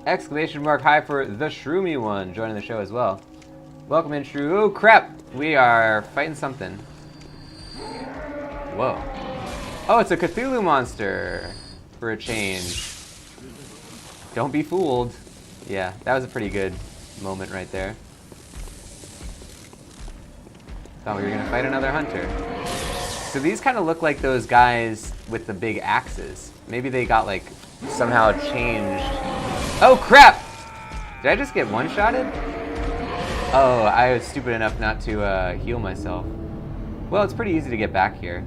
exclamation mark high for the Shroomy one joining the show as well. Welcome in, Shrew. Oh crap! We are fighting something. Whoa. Oh, it's a Cthulhu monster for a change. Don't be fooled. Yeah, that was a pretty good moment right there. Thought we were gonna fight another hunter. So these kind of look like those guys with the big axes. Maybe they got like somehow changed. Oh crap! Did I just get one-shotted? Oh, I was stupid enough not to heal myself. Well, it's pretty easy to get back here.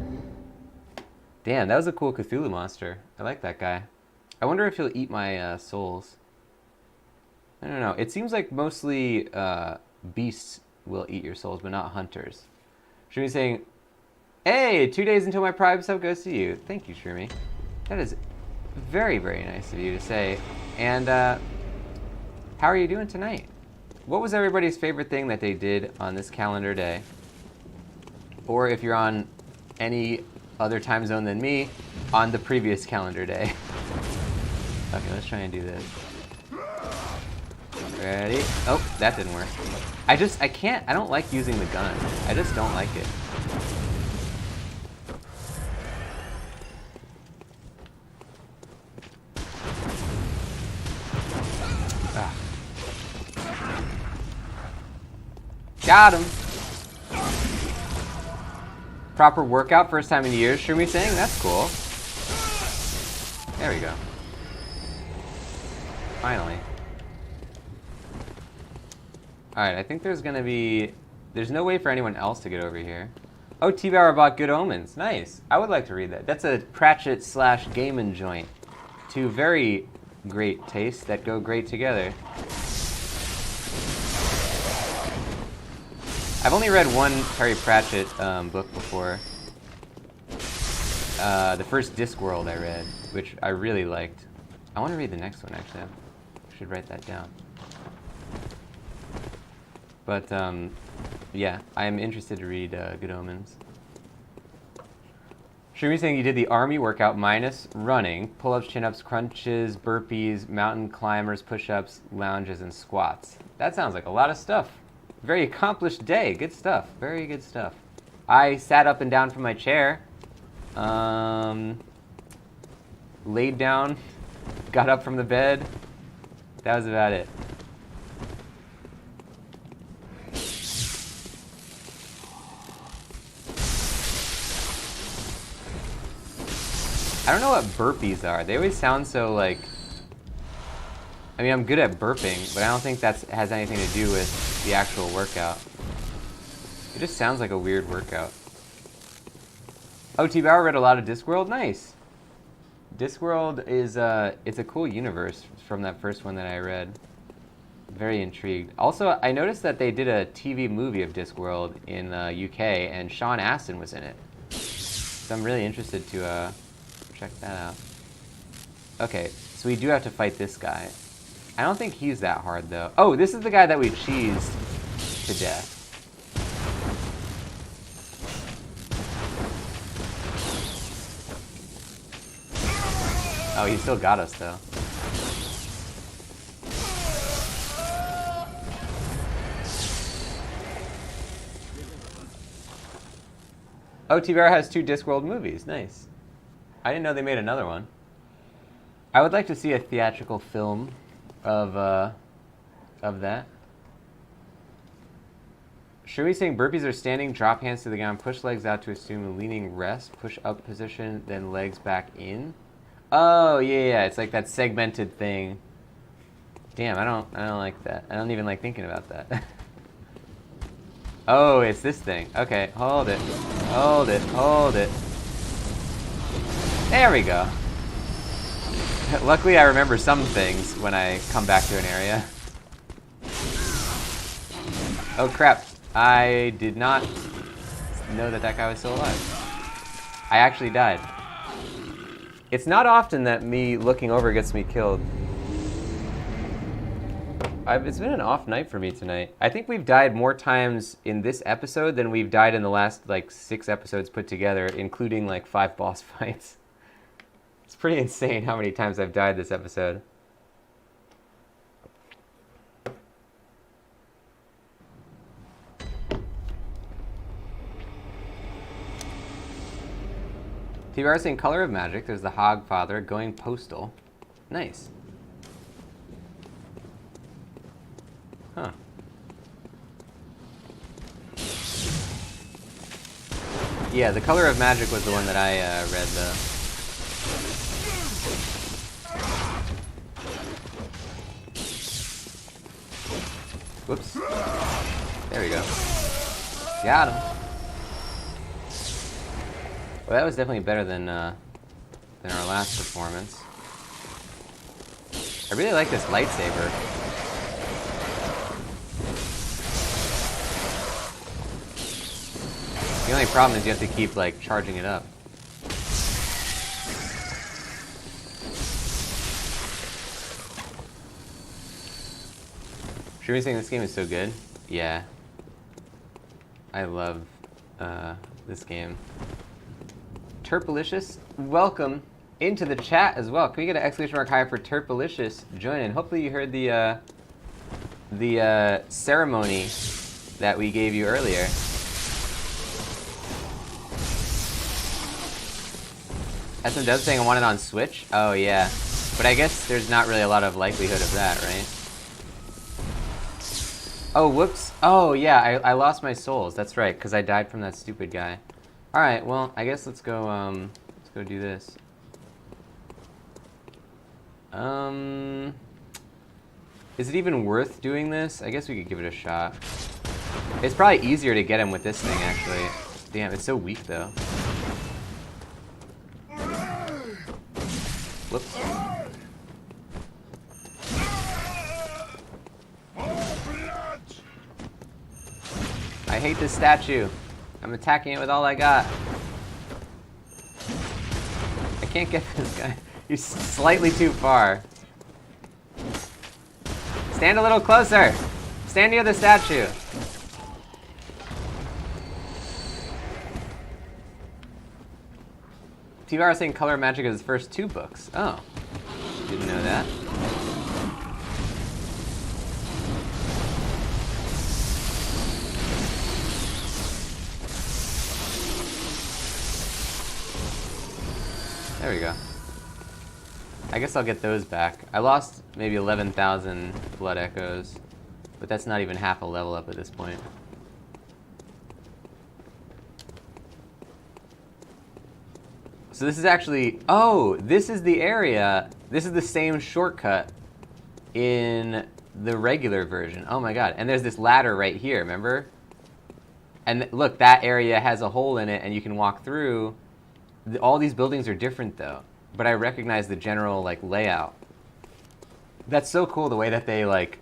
Damn, that was a cool Cthulhu monster. I like that guy. I wonder if he'll eat my souls. I don't know. It seems like mostly beasts will eat your souls, but not hunters. Shroomy saying, hey, 2 days until my Prime sub goes to you. Thank you, Shroomy. That is very, very nice of you to say. And how are you doing tonight? What was everybody's favorite thing that they did on this calendar day? Or if you're on any other time zone than me, on the previous calendar day. Okay, let's try and do this. Ready? Oh, that didn't work. I don't like using the gun. I just don't like it. Ah. Got him. Proper workout, first time in years, Shroomy saying? That's cool. There we go. Finally. Alright, I think there's no way for anyone else to get over here. Oh, T-Bauer bought Good Omens. Nice. I would like to read that. That's a Pratchett / Gaiman joint. Two very great tastes that go great together. I've only read one Terry Pratchett book before. The first Discworld I read, which I really liked. I want to read the next one, actually. I should write that down. But, yeah, I am interested to read Good Omens. Shroomy saying you did the army workout minus running, pull-ups, chin-ups, crunches, burpees, mountain climbers, push-ups, lounges, and squats. That sounds like a lot of stuff. Very accomplished day. Good stuff. Very good stuff. I sat up and down from my chair. Laid down. Got up from the bed. That was about it. I don't know what burpees are. They always sound so like... I mean, I'm good at burping, but I don't think that has anything to do with the actual workout. It just sounds like a weird workout. Oh, T-Bauer read a lot of Discworld? Nice! Discworld is, it's a cool universe from that first one that I read. Very intrigued. Also, I noticed that they did a TV movie of Discworld in the UK, and Sean Astin was in it. So I'm really interested to check that out. Okay, so we do have to fight this guy. I don't think he's that hard, though. Oh, this is the guy that we cheesed to death. Oh, he still got us, though. Oh, TBR has 2 Discworld movies. Nice. I didn't know they made another one. I would like to see a theatrical film of that. Shroomy saying burpees are standing, drop hands to the ground, push legs out to assume a leaning rest, push up position, then legs back in. Oh, yeah, it's like that segmented thing. Damn, I don't like that. I don't even like thinking about that. Oh, it's this thing. Okay, hold it. Hold it, hold it. There we go. Luckily, I remember some things when I come back to an area. Oh, crap. I did not know that that guy was still alive. I actually died. It's not often that me looking over gets me killed. It's been an off night for me tonight. I think we've died more times in this episode than we've died in the last, like, 6 episodes put together, including, like, 5 boss fights. It's pretty insane how many times I've died this episode. TBR saying Color of Magic. There's the Hogfather going postal. Nice. Huh. Yeah, the Color of Magic was the one that I read, though. Whoops. There we go. Got him. Well, that was definitely better than our last performance. I really like this lightsaber. The only problem is you have to keep, like, charging it up. Should we saying this game is so good? Yeah. I love this game. Turpalicious, welcome into the chat as well. Can we get an exclamation mark higher for Turpalicious? Join in. Hopefully you heard the ceremony that we gave you earlier. SM Dub saying I want it on Switch? Oh yeah. But I guess there's not really a lot of likelihood of that, right? Oh, whoops. Oh yeah, I lost my souls. That's right, because I died from that stupid guy. Alright, well, I guess let's go do this. Is it even worth doing this? I guess we could give it a shot. It's probably easier to get him with this thing, actually. Damn, it's so weak, though. Whoops. I hate this statue. I'm attacking it with all I got. I can't get this guy. He's slightly too far. Stand a little closer. Stand near the statue. TVR saying Color Magic is his first 2 books. Oh. Didn't know that. There we go. I guess I'll get those back. I lost maybe 11,000 blood echoes, but that's not even half a level up at this point. So this is actually, oh, this is the area. This is the same shortcut in the regular version. Oh my god. And there's this ladder right here, remember? And look, that area has a hole in it and you can walk through. All these buildings are different though, but I recognize the general like layout. That's so cool the way that they like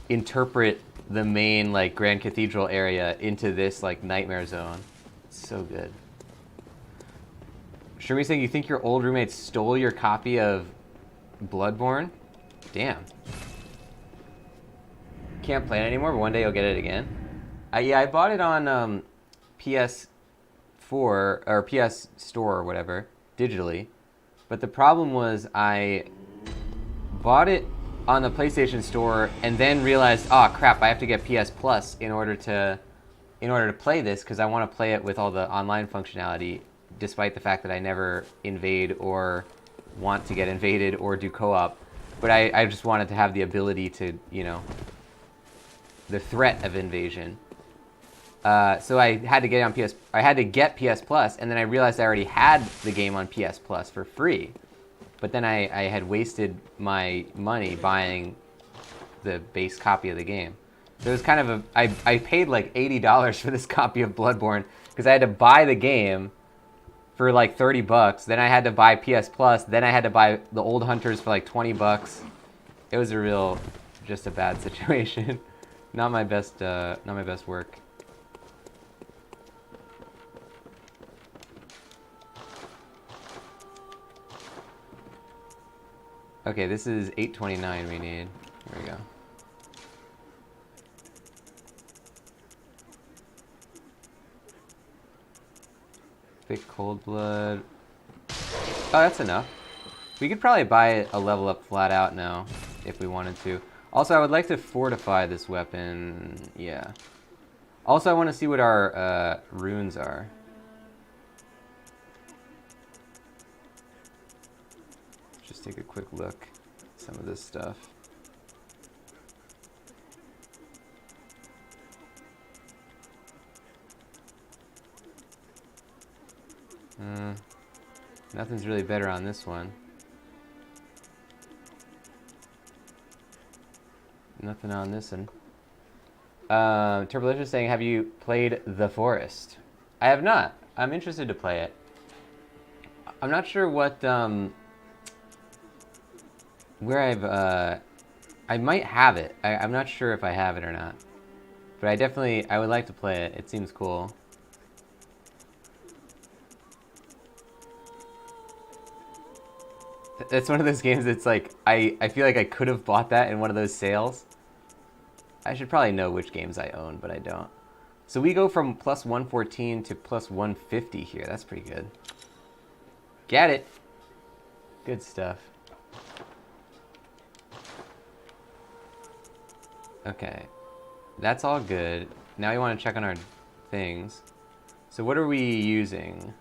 interpret the main like Grand Cathedral area into this like nightmare zone. It's so good. Shermy saying you think your old roommate stole your copy of Bloodborne? Damn. Can't play it anymore, but one day you'll get it again. Yeah, I bought it on PS4 or PS Store or whatever, digitally. But the problem was I bought it on the PlayStation Store and then realized, oh crap, I have to get PS Plus in order to play this, because I want to play it with all the online functionality, despite the fact that I never invade or want to get invaded or do co-op. But I just wanted to have the ability to, you know, the threat of invasion. So I had to get it on I had to get PS Plus, and then I realized I already had the game on PS Plus for free. But then I had wasted my money buying the base copy of the game. So it was kind of I paid like $80 for this copy of Bloodborne, because I had to buy the game for like $30. Then I had to buy PS Plus. Then I had to buy the Old Hunters for like $20. It was just a bad situation. Not my best work. Okay, this is 829 we need. There we go. Thick cold blood. Oh, that's enough. We could probably buy a level up flat out now if we wanted to. Also, I would like to fortify this weapon. Yeah. Also, I want to see what our runes are. Just take a quick look at some of this stuff. Nothing's really better on this one. Nothing on this one. Turbolicious saying, have you played The Forest? I have not. I'm interested to play it. I'm not sure what, where I might have it. I'm not sure if I have it or not. But I would like to play it. It seems cool. It's one of those games that's like, I feel like I could have bought that in one of those sales. I should probably know which games I own, but I don't. So we go from plus 114 to plus 150 here. That's pretty good. Get it. Good stuff. Okay. That's all good. Now we want to check on our things. So what are we using?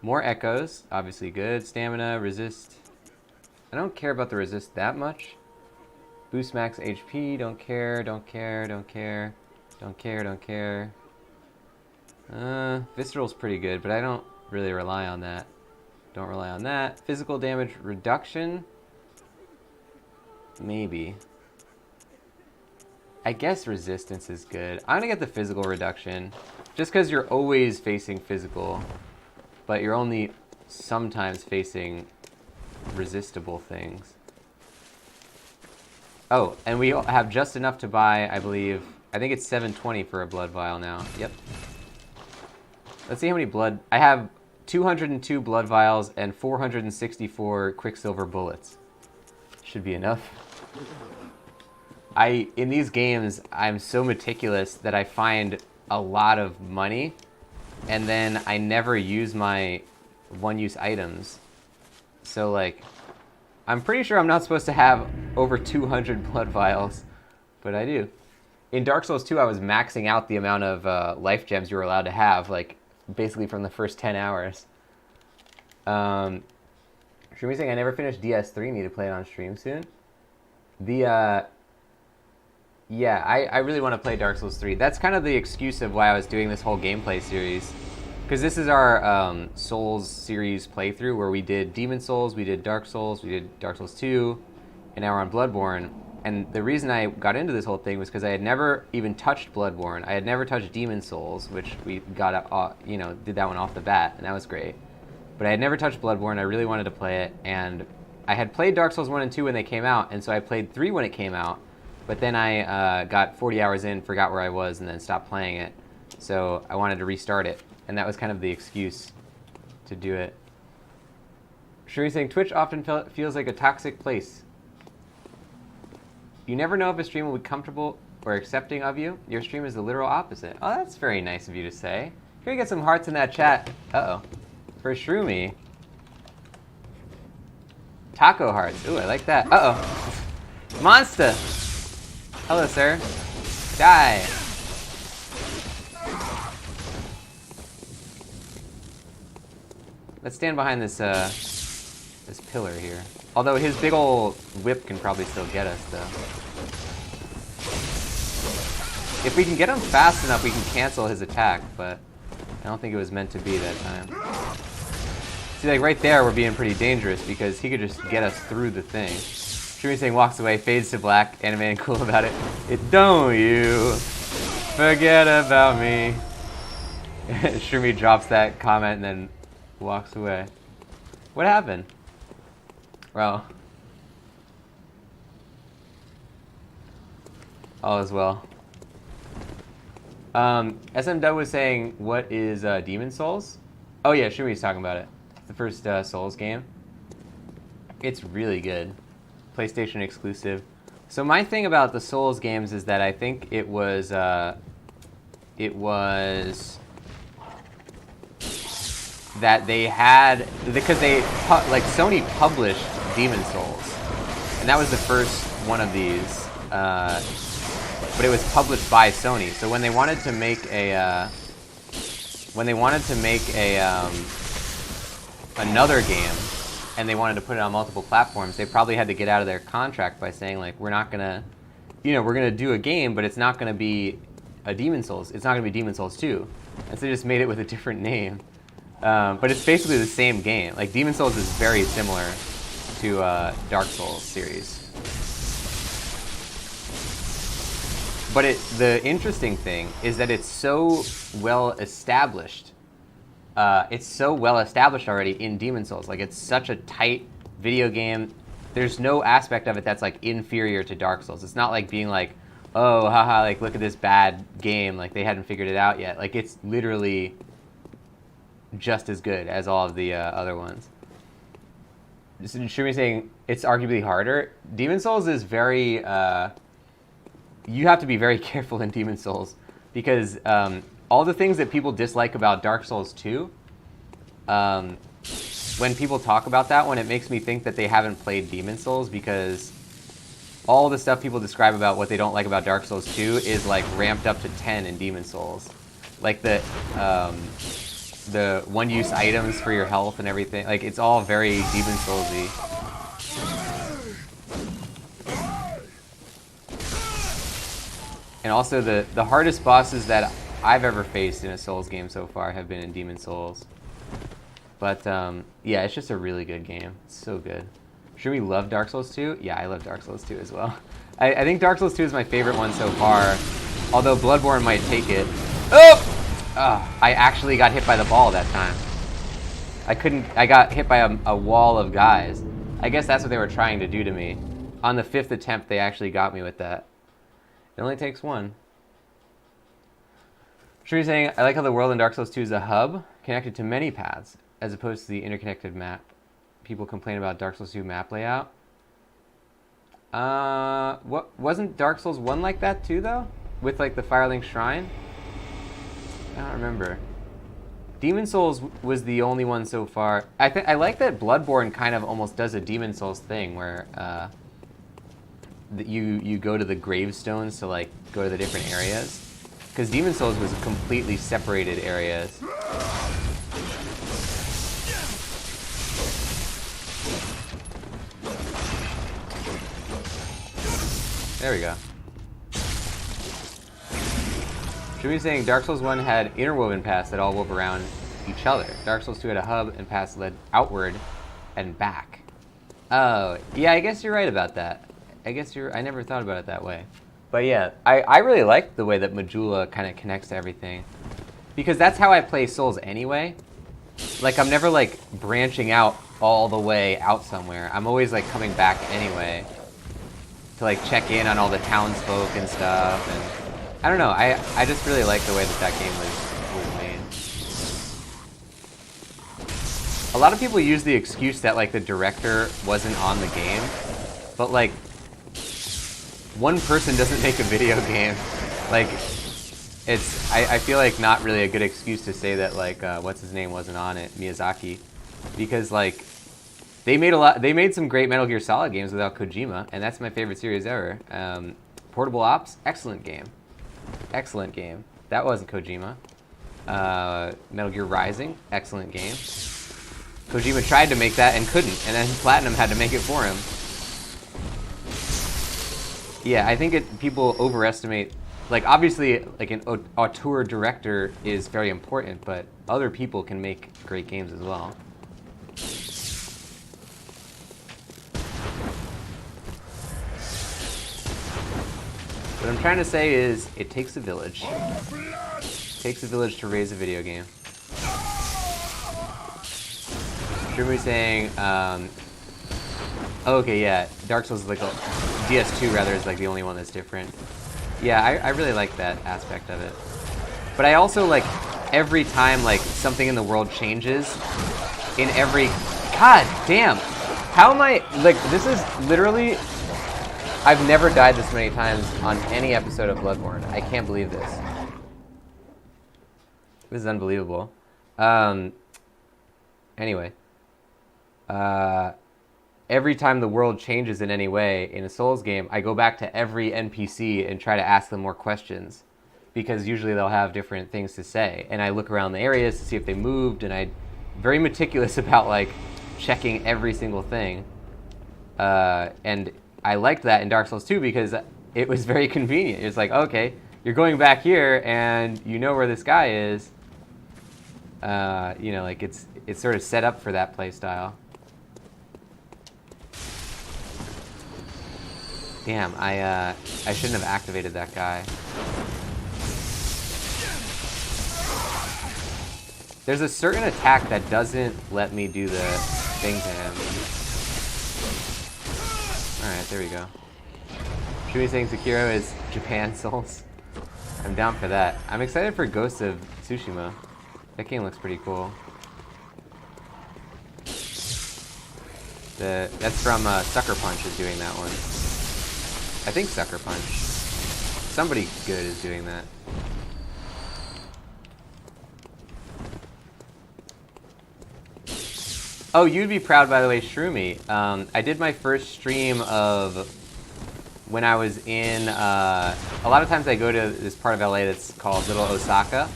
More echoes, obviously good. Stamina, resist. I don't care about the resist that much. Boost max HP, don't care, don't care, don't care, don't care, don't care. Visceral's pretty good, but I don't really rely on that. Don't rely on that. Physical damage reduction? Maybe. I guess resistance is good. I'm gonna get the physical reduction, just because you're always facing physical, but you're only sometimes facing resistible things. Oh, and we have just enough to buy, I believe, I think it's 720 for a blood vial now. Yep. Let's see how many blood... I have 202 blood vials and 464 quicksilver bullets. Should be enough. In these games, I'm so meticulous that I find a lot of money, and then I never use my one-use items. So, like, I'm pretty sure I'm not supposed to have over 200 blood vials, but I do. In Dark Souls 2, I was maxing out the amount of life gems you were allowed to have, like, basically from the first 10 hours. Shumi saying, I never finished DS3, need to play it on stream soon. Yeah, I really want to play Dark Souls 3. That's kind of the excuse of why I was doing this whole gameplay series. Because this is our Souls series playthrough where we did Demon Souls, we did Dark Souls, we did Dark Souls 2, and now we're on Bloodborne. And the reason I got into this whole thing was because I had never even touched Bloodborne. I had never touched Demon Souls, which we got, did that one off the bat, and that was great. But I had never touched Bloodborne. I really wanted to play it, and I had played Dark Souls 1 and 2 when they came out, and so I played 3 when it came out. But then I got 40 hours in, forgot where I was, and then stopped playing it. So I wanted to restart it, and that was kind of the excuse to do it. Shuri's saying, Twitch often feels like a toxic place. You never know if a stream will be comfortable or accepting of you. Your stream is the literal opposite. Oh, that's very nice of you to say. Here, we get some hearts in that chat. Uh-oh. For Shroomy. Taco hearts. Ooh, I like that. Uh-oh. Monster! Hello, sir. Die. Let's stand behind this, this pillar here. Although his big ol' whip can probably still get us, though. If we can get him fast enough, we can cancel his attack, but I don't think it was meant to be that time. See, like, right there, we're being pretty dangerous because he could just get us through the thing. Shumi saying walks away, fades to black, animating cool about it. Don't you forget about me. Shumi drops that comment and then walks away. What happened? Well, all is well. SMW was saying, what is Demon Souls? Oh yeah, Shumi's talking about it. It's the first Souls game. It's really good. PlayStation exclusive. So my thing about the Souls games is that I think it was that they had, because they, like, Sony published Demon Souls, and that was the first one of these, but it was published by Sony. So when they wanted to make a, another game, and they wanted to put it on multiple platforms, they probably had to get out of their contract by saying, like, we're not gonna, we're gonna do a game, but it's not gonna be a Demon Souls. It's not gonna be Demon Souls 2, and so they just made it with a different name. But it's basically the same game. Like, Demon Souls is very similar to Dark Souls series. But the interesting thing is that it's so well established. It's so well established already in Demon Souls. Like, it's such a tight video game. There's no aspect of it that's, like, inferior to Dark Souls. It's not like being like, oh, haha, like, look at this bad game. Like, they hadn't figured it out yet. Like, it's literally just as good as all of the other ones. Shumi saying it's arguably harder. Demon Souls is very, you have to be very careful in Demon Souls because all the things that people dislike about Dark Souls 2, when people talk about that one, it makes me think that they haven't played Demon Souls, because all the stuff people describe about what they don't like about Dark Souls 2 is, like, ramped up to 10 in Demon Souls. Like the one-use items for your health and everything. Like, it's all very Demon Souls-y. And also, the hardest bosses that I've ever faced in a Souls game so far have been in Demon Souls. But, yeah, it's just a really good game. It's so good. Should we love Dark Souls 2? Yeah, I love Dark Souls 2 as well. I think Dark Souls 2 is my favorite one so far, although Bloodborne might take it. Oh! I actually got hit by the ball that time. I got hit by a wall of guys. I guess that's what they were trying to do to me. On the 5th attempt, they actually got me with that. It only takes one. Sure, you're saying, I like how the world in Dark Souls 2 is a hub connected to many paths, as opposed to the interconnected map. People complain about Dark Souls 2 map layout. Wasn't Dark Souls 1 like that too, though? With, like, the Firelink Shrine? I don't remember. Demon Souls was the only one so far. I like that Bloodborne kind of almost does a Demon Souls thing where you go to the gravestones to, like, go to the different areas. Because Demon Souls was completely separated areas. There we go. Should be saying Dark Souls 1 had interwoven paths that all wove around each other. Dark Souls 2 had a hub and paths led outward and back. Oh, yeah, I guess you're right about that. I never thought about it that way. But yeah, I really like the way that Majula kind of connects to everything. Because that's how I play Souls anyway. Like, I'm never, like, branching out all the way out somewhere. I'm always, like, coming back anyway to, like, check in on all the townsfolk and stuff. And I don't know, I just really like the way that game was made. A lot of people use the excuse that, like, the director wasn't on the game. But, like, one person doesn't make a video game. Like, I feel like not really a good excuse to say that, like, what's his name wasn't on it, Miyazaki, because like they made some great Metal Gear Solid games without Kojima, and that's my favorite series ever. Portable Ops, excellent game. Excellent game. That wasn't Kojima. Metal Gear Rising, excellent game. Kojima tried to make that and couldn't, and then Platinum had to make it for him. Yeah, I think people overestimate, like, obviously, like, an auteur director is very important, but other people can make great games as well. What I'm trying to say is, it takes a village. It takes a village to raise a video game. Jeremy's saying, oh, okay, yeah, Dark Souls is like DS2 rather is like the only one that's different. Yeah, I really like that aspect of it. But I also like every time like something in the world changes, in every, god damn, how am I, like, this is literally, I've never died this many times on any episode of Bloodborne. I can't believe this. This is unbelievable. Anyway. Every time the world changes in any way in a Souls game, I go back to every NPC and try to ask them more questions, because usually they'll have different things to say. And I look around the areas to see if they moved, and I'm very meticulous about like checking every single thing. And I liked that in Dark Souls 2 because it was very convenient. It's like, okay, you're going back here and you know where this guy is. You know, like it's sort of set up for that play style. Damn, I shouldn't have activated that guy. There's a certain attack that doesn't let me do the thing to him. Alright, there we go. Shumi saying Sekiro is Japan Souls. I'm down for that. I'm excited for Ghost of Tsushima. That game looks pretty cool. That's from Sucker Punch is doing that one. I think Sucker Punch. Somebody good is doing that. Oh, you'd be proud, by the way, Shroomy. I did my first stream of when I was in, a lot of times I go to this part of LA that's called Little Osaka,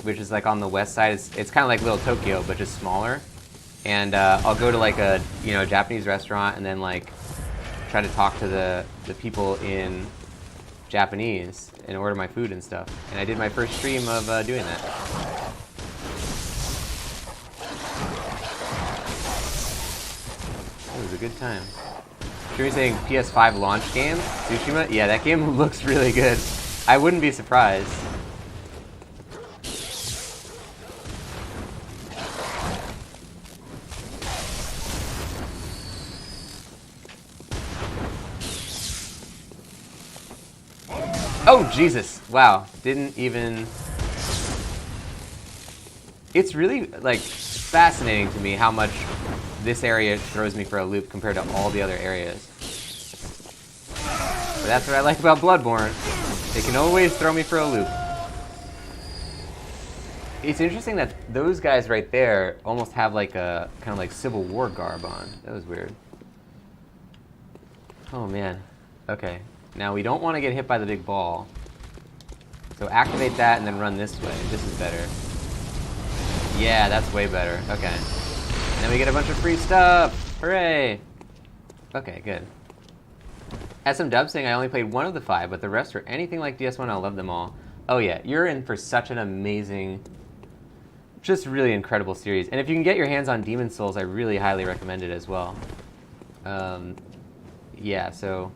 which is like on the west side. It's kind of like Little Tokyo, but just smaller. And I'll go to like a, you know, Japanese restaurant and then like try to talk to the people in Japanese and order my food and stuff. And I did my first stream of doing that. It was a good time. Shumi saying PS5 launch game, Tsushima? Yeah, that game looks really good. I wouldn't be surprised. Oh, Jesus. Wow. Didn't even... It's really, like, fascinating to me how much this area throws me for a loop compared to all the other areas. But that's what I like about Bloodborne. It can always throw me for a loop. It's interesting that those guys right there almost have like a kind of like Civil War garb on. That was weird. Oh, man. Okay. Now, we don't want to get hit by the big ball. So activate that and then run this way. This is better. Yeah, that's way better. Okay. And then we get a bunch of free stuff. Hooray! Okay, good. SM Dub saying I only played one of the 5, but the rest are anything like DS1. I love them all. Oh yeah, you're in for such an amazing, just really incredible series. And if you can get your hands on Demon's Souls, I really highly recommend it as well. Yeah, so...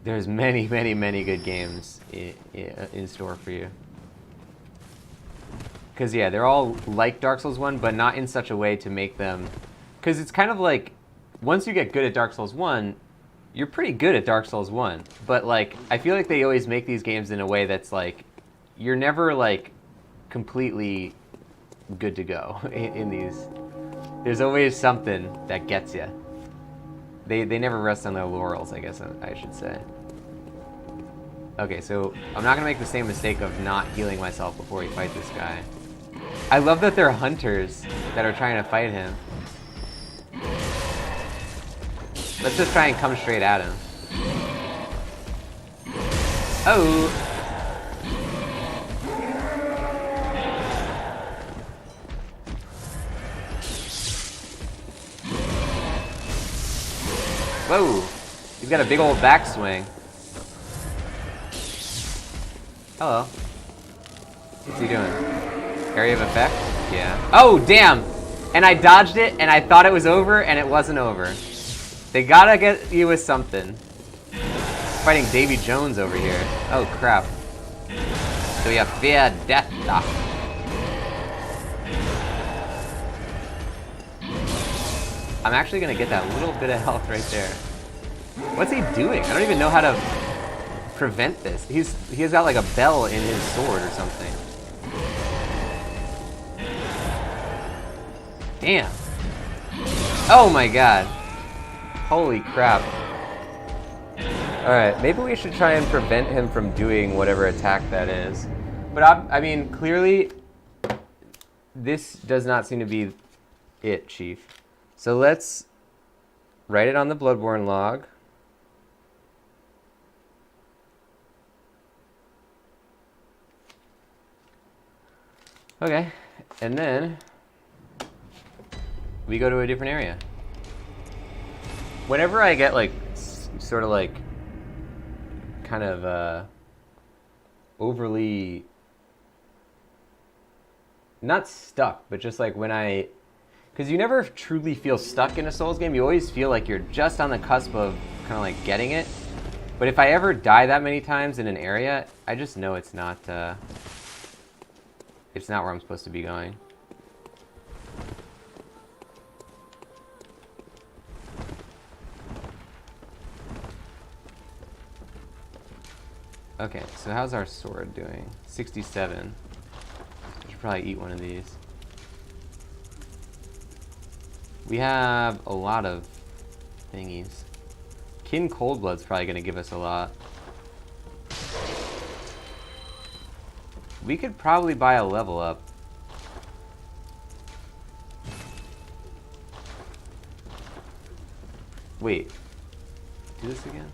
There's many, many, many good games in store for you. Because, yeah, they're all like Dark Souls 1, but not in such a way to make them... Because it's kind of like, once you get good at Dark Souls 1, you're pretty good at Dark Souls 1. But, like, I feel like they always make these games in a way that's, like, you're never, like, completely good to go in these. There's always something that gets you. They never rest on their laurels, I guess I should say. Okay, so I'm not gonna make the same mistake of not healing myself before we fight this guy. I love that there are hunters that are trying to fight him. Let's just try and come straight at him. Oh! Whoa! He's got a big old backswing. Hello. What's he doing? Area of effect? Yeah. Oh, damn! And I dodged it, and I thought it was over, and it wasn't over. They gotta get you with something. Fighting Davy Jones over here. Oh, crap. So we have fear, death, I'm actually gonna get that little bit of health right there. What's he doing? I don't even know how to prevent this. He's got like a bell in his sword or something. Damn. Oh my god. Holy crap. Alright, maybe we should try and prevent him from doing whatever attack that is. But I mean, clearly, this does not seem to be it, Chief. So let's write it on the Bloodborne log. Okay, and then we go to a different area. Whenever I get like, sort of like, kind of overly, not stuck, but just like when because you never truly feel stuck in a Souls game. You always feel like you're just on the cusp of kind of like getting it. But if I ever die that many times in an area, I just know it's not where I'm supposed to be going. Okay, so how's our sword doing? 67. I should probably eat one of these. We have a lot of thingies. Kin Coldblood's probably going to give us a lot. We could probably buy a level up. Wait. Do this again?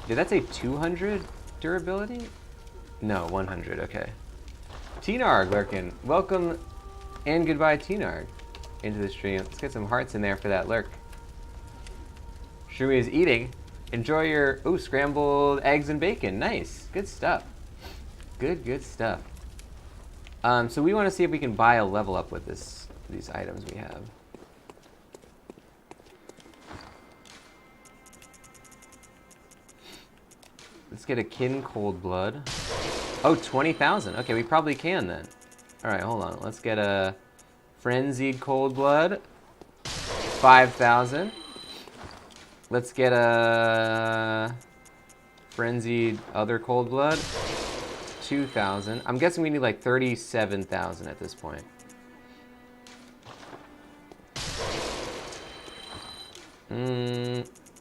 Did that say 200 durability? No, 100, okay. Teenarg lurking. Welcome and goodbye, Teenarg, into the stream. Let's get some hearts in there for that lurk. Shroomy is eating. Enjoy your, ooh, scrambled eggs and bacon. Nice, good stuff. Good stuff. So we want to see if we can buy a level up with these items we have. Let's get a Kin Coldblood. Oh, 20,000. Okay, we probably can then. All right, hold on. Let's get a Frenzied Coldblood. 5,000. Let's get a Frenzied other Coldblood. 2,000. I'm guessing we need like 37,000 at this point.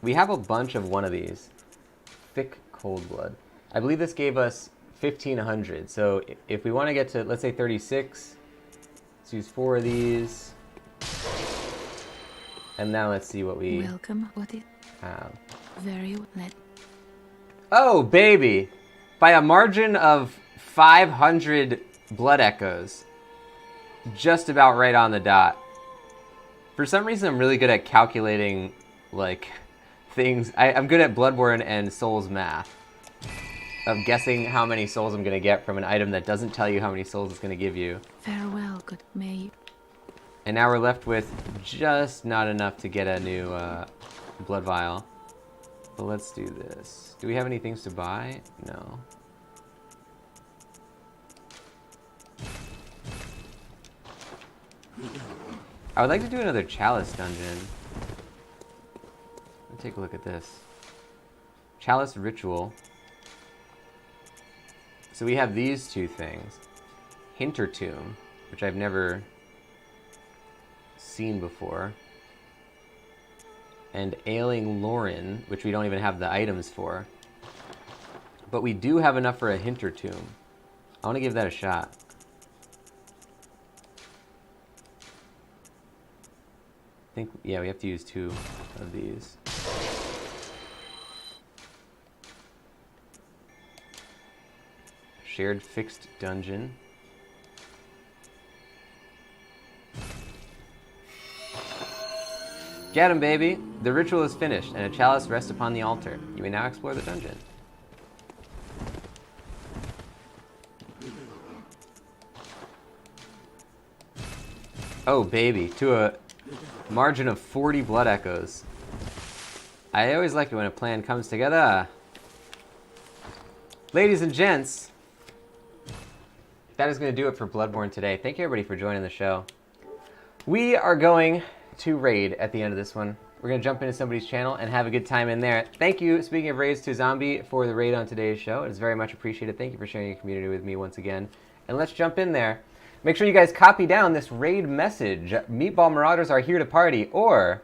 We have a bunch of one of these. Thick Coldblood. I believe this gave us 1,500. So if we want to get to, let's say 36, let's use 4 of these. And now let's see what we have. Very well. Oh, baby! By a margin of 500 blood echoes. Just about right on the dot. For some reason, I'm really good at calculating, like, things. I'm good at Bloodborne and Souls math. Of guessing how many souls I'm going to get from an item that doesn't tell you how many souls it's going to give you. Farewell, good may. And now we're left with just not enough to get a new blood vial. But let's do this. Do we have any things to buy? No. I would like to do another Chalice dungeon. Let's take a look at this. Chalice Ritual. So we have these two things. Hintertomb, which I've never seen before. And Ailing Lauren, which we don't even have the items for. But we do have enough for a Hinter Tomb. I want to give that a shot. I think, yeah, we have to use 2 of these. Shared fixed dungeon. Get him, baby! The ritual is finished, and a chalice rests upon the altar. You may now explore the dungeon. Oh, baby. To a margin of 40 blood echoes. I always like it when a plan comes together. Ladies and gents, that is going to do it for Bloodborne today. Thank you, everybody, for joining the show. We are going to raid at the end of this one. We're going to jump into somebody's channel and have a good time in there. Thank you, speaking of raids, to Zombie for the raid on today's show. It is very much appreciated. Thank you for sharing your community with me once again. And let's jump in there. Make sure you guys copy down this raid message. Meatball Marauders are here to party. Or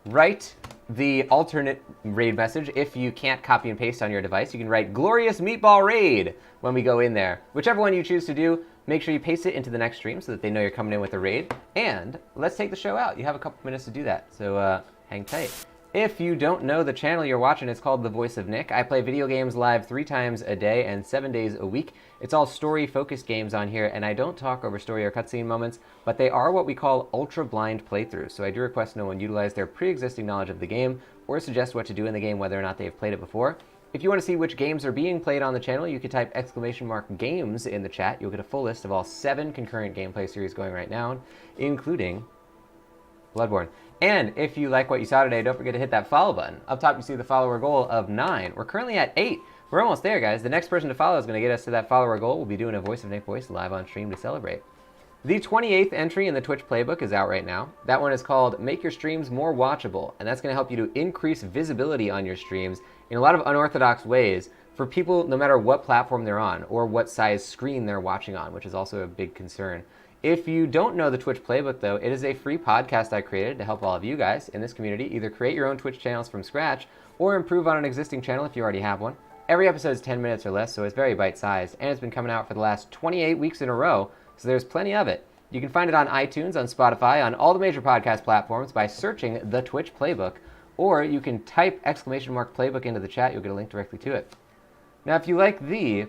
write the alternate raid message. If you can't copy and paste on your device, you can write Glorious Meatball Raid when we go in there. Whichever one you choose to do, make sure you paste it into the next stream so that they know you're coming in with a raid. And let's take the show out. You have a couple minutes to do that, so hang tight. If you don't know the channel you're watching, it's called The Voice of Nick. I play video games live 3 times a day and 7 days a week. It's all story-focused games on here, and I don't talk over story or cutscene moments, but they are what we call ultra-blind playthroughs, so I do request no one utilize their pre-existing knowledge of the game or suggest what to do in the game whether or not they've played it before. If you want to see which games are being played on the channel, you can type !games in the chat. You'll get a full list of all 7 concurrent gameplay series going right now, including Bloodborne. And if you like what you saw today, don't forget to hit that follow button. Up top, you see the follower goal of 9. We're currently at 8. We're almost there, guys. The next person to follow is going to get us to that follower goal. We'll be doing a Voice of Nick voice live on stream to celebrate. The 28th entry in the Twitch playbook is out right now. That one is called Make Your Streams More Watchable, and that's going to help you to increase visibility on your streams in a lot of unorthodox ways for people no matter what platform they're on or what size screen they're watching on, which is also a big concern. If you don't know the Twitch playbook, though, it is a free podcast I created to help all of you guys in this community either create your own Twitch channels from scratch or improve on an existing channel if you already have one. Every episode is 10 minutes or less, so it's very bite-sized, and it's been coming out for the last 28 weeks in a row, so there's plenty of it. You can find it on iTunes, on Spotify, on all the major podcast platforms by searching the Twitch playbook, or you can type !playbook into the chat. You'll get a link directly to it. Now, if you like the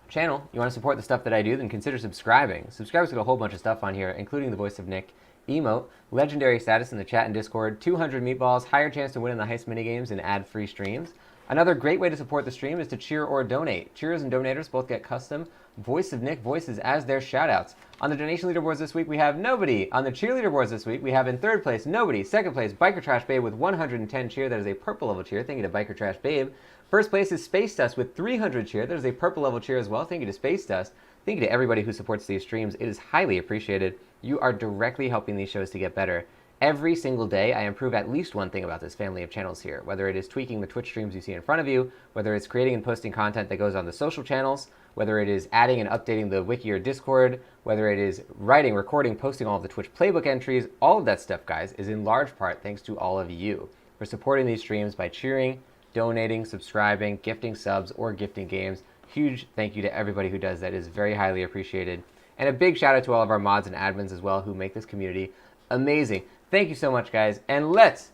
channel, you want to support the stuff that I do, then consider subscribing. Subscribers get a whole bunch of stuff on here, including the Voice of Nick emote, legendary status in the chat and Discord, 200 meatballs, higher chance to win in the heist minigames, and ad-free streams. Another great way to support the stream is to cheer or donate. Cheers and donators both get custom Voice of Nick voices as their shoutouts. On the donation leaderboards this week, we have nobody. On the cheer leaderboards this week, we have in 3rd place, nobody. 2nd place, Biker Trash Babe with 110 cheer. That is a purple level cheer. Thank you to Biker Trash Babe. 1st place is Space Dust with 300 cheer. That is a purple level cheer as well. Thank you to Space Dust. Thank you to everybody who supports these streams. It is highly appreciated. You are directly helping these shows to get better. Every single day, I improve at least one thing about this family of channels here, whether it is tweaking the Twitch streams you see in front of you, whether it's creating and posting content that goes on the social channels, whether it is adding and updating the wiki or Discord, whether it is writing, recording, posting all of the Twitch playbook entries. All of that stuff, guys, is in large part thanks to all of you for supporting these streams by cheering, donating, subscribing, gifting subs, or gifting games. Huge thank you to everybody who does that. It is very highly appreciated. And a big shout out to all of our mods and admins as well who make this community amazing. Thank you so much, guys. And let's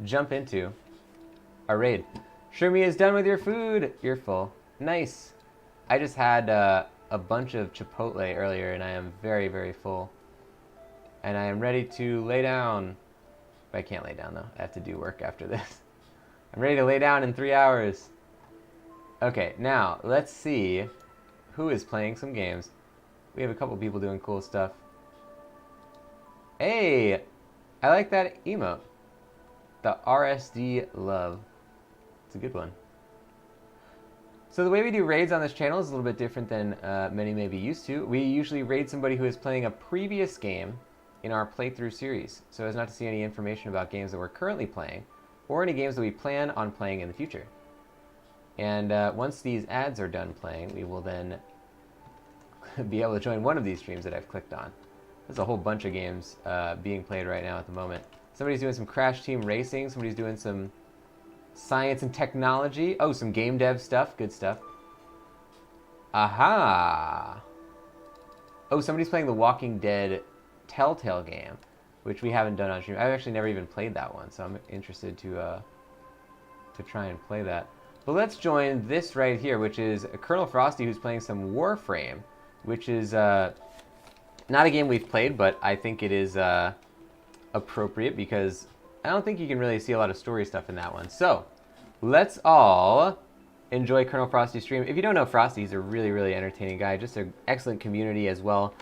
jump into our raid. Shermie is done with your food. You're full. Nice. I just had a bunch of Chipotle earlier, and I am very, very full. And I am ready to lay down. But I can't lay down, though. I have to do work after this. I'm ready to lay down in 3 hours. Okay, now, let's see who is playing some games. We have a couple people doing cool stuff. Hey! I like that emote. The RSD Love. It's a good one. So the way we do raids on this channel is a little bit different than many may be used to. We usually raid somebody who is playing a previous game in our playthrough series, so as not to see any information about games that we're currently playing, or any games that we plan on playing in the future. And once these ads are done playing, we will then be able to join one of these streams that I've clicked on. There's a whole bunch of games being played right now at the moment. Somebody's doing some Crash Team Racing. Somebody's doing some Science and technology. Oh, some game dev stuff. Good stuff. Aha! Oh, somebody's playing the Walking Dead Telltale game, which we haven't done on stream. I've actually never even played that one, so I'm interested to try and play that. But let's join this right here, which is Colonel Frosty, who's playing some Warframe, which is not a game we've played, but I think it is appropriate because I don't think you can really see a lot of story stuff in that one. So let's all enjoy Colonel Frosty's stream. If you don't know Frosty, he's a really, really entertaining guy. Just an excellent community as well.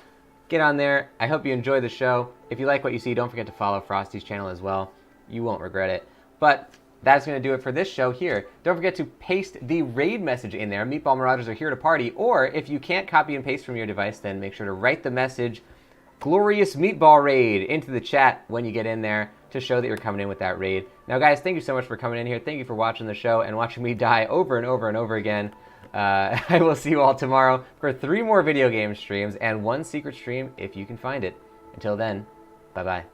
Get on there. I hope you enjoy the show. If you like what you see, don't forget to follow Frosty's channel as well. You won't regret it. But that's going to do it for this show here. Don't forget to paste the raid message in there. Meatball Marauders are here to party. Or if you can't copy and paste from your device, then make sure to write the message, Glorious Meatball Raid, into the chat when you get in there to show that you're coming in with that raid. Now, guys, thank you so much for coming in here. Thank you for watching the show and watching me die over and over and over again. I will see you all tomorrow for 3 more video game streams and 1 secret stream if you can find it. Until then, bye-bye.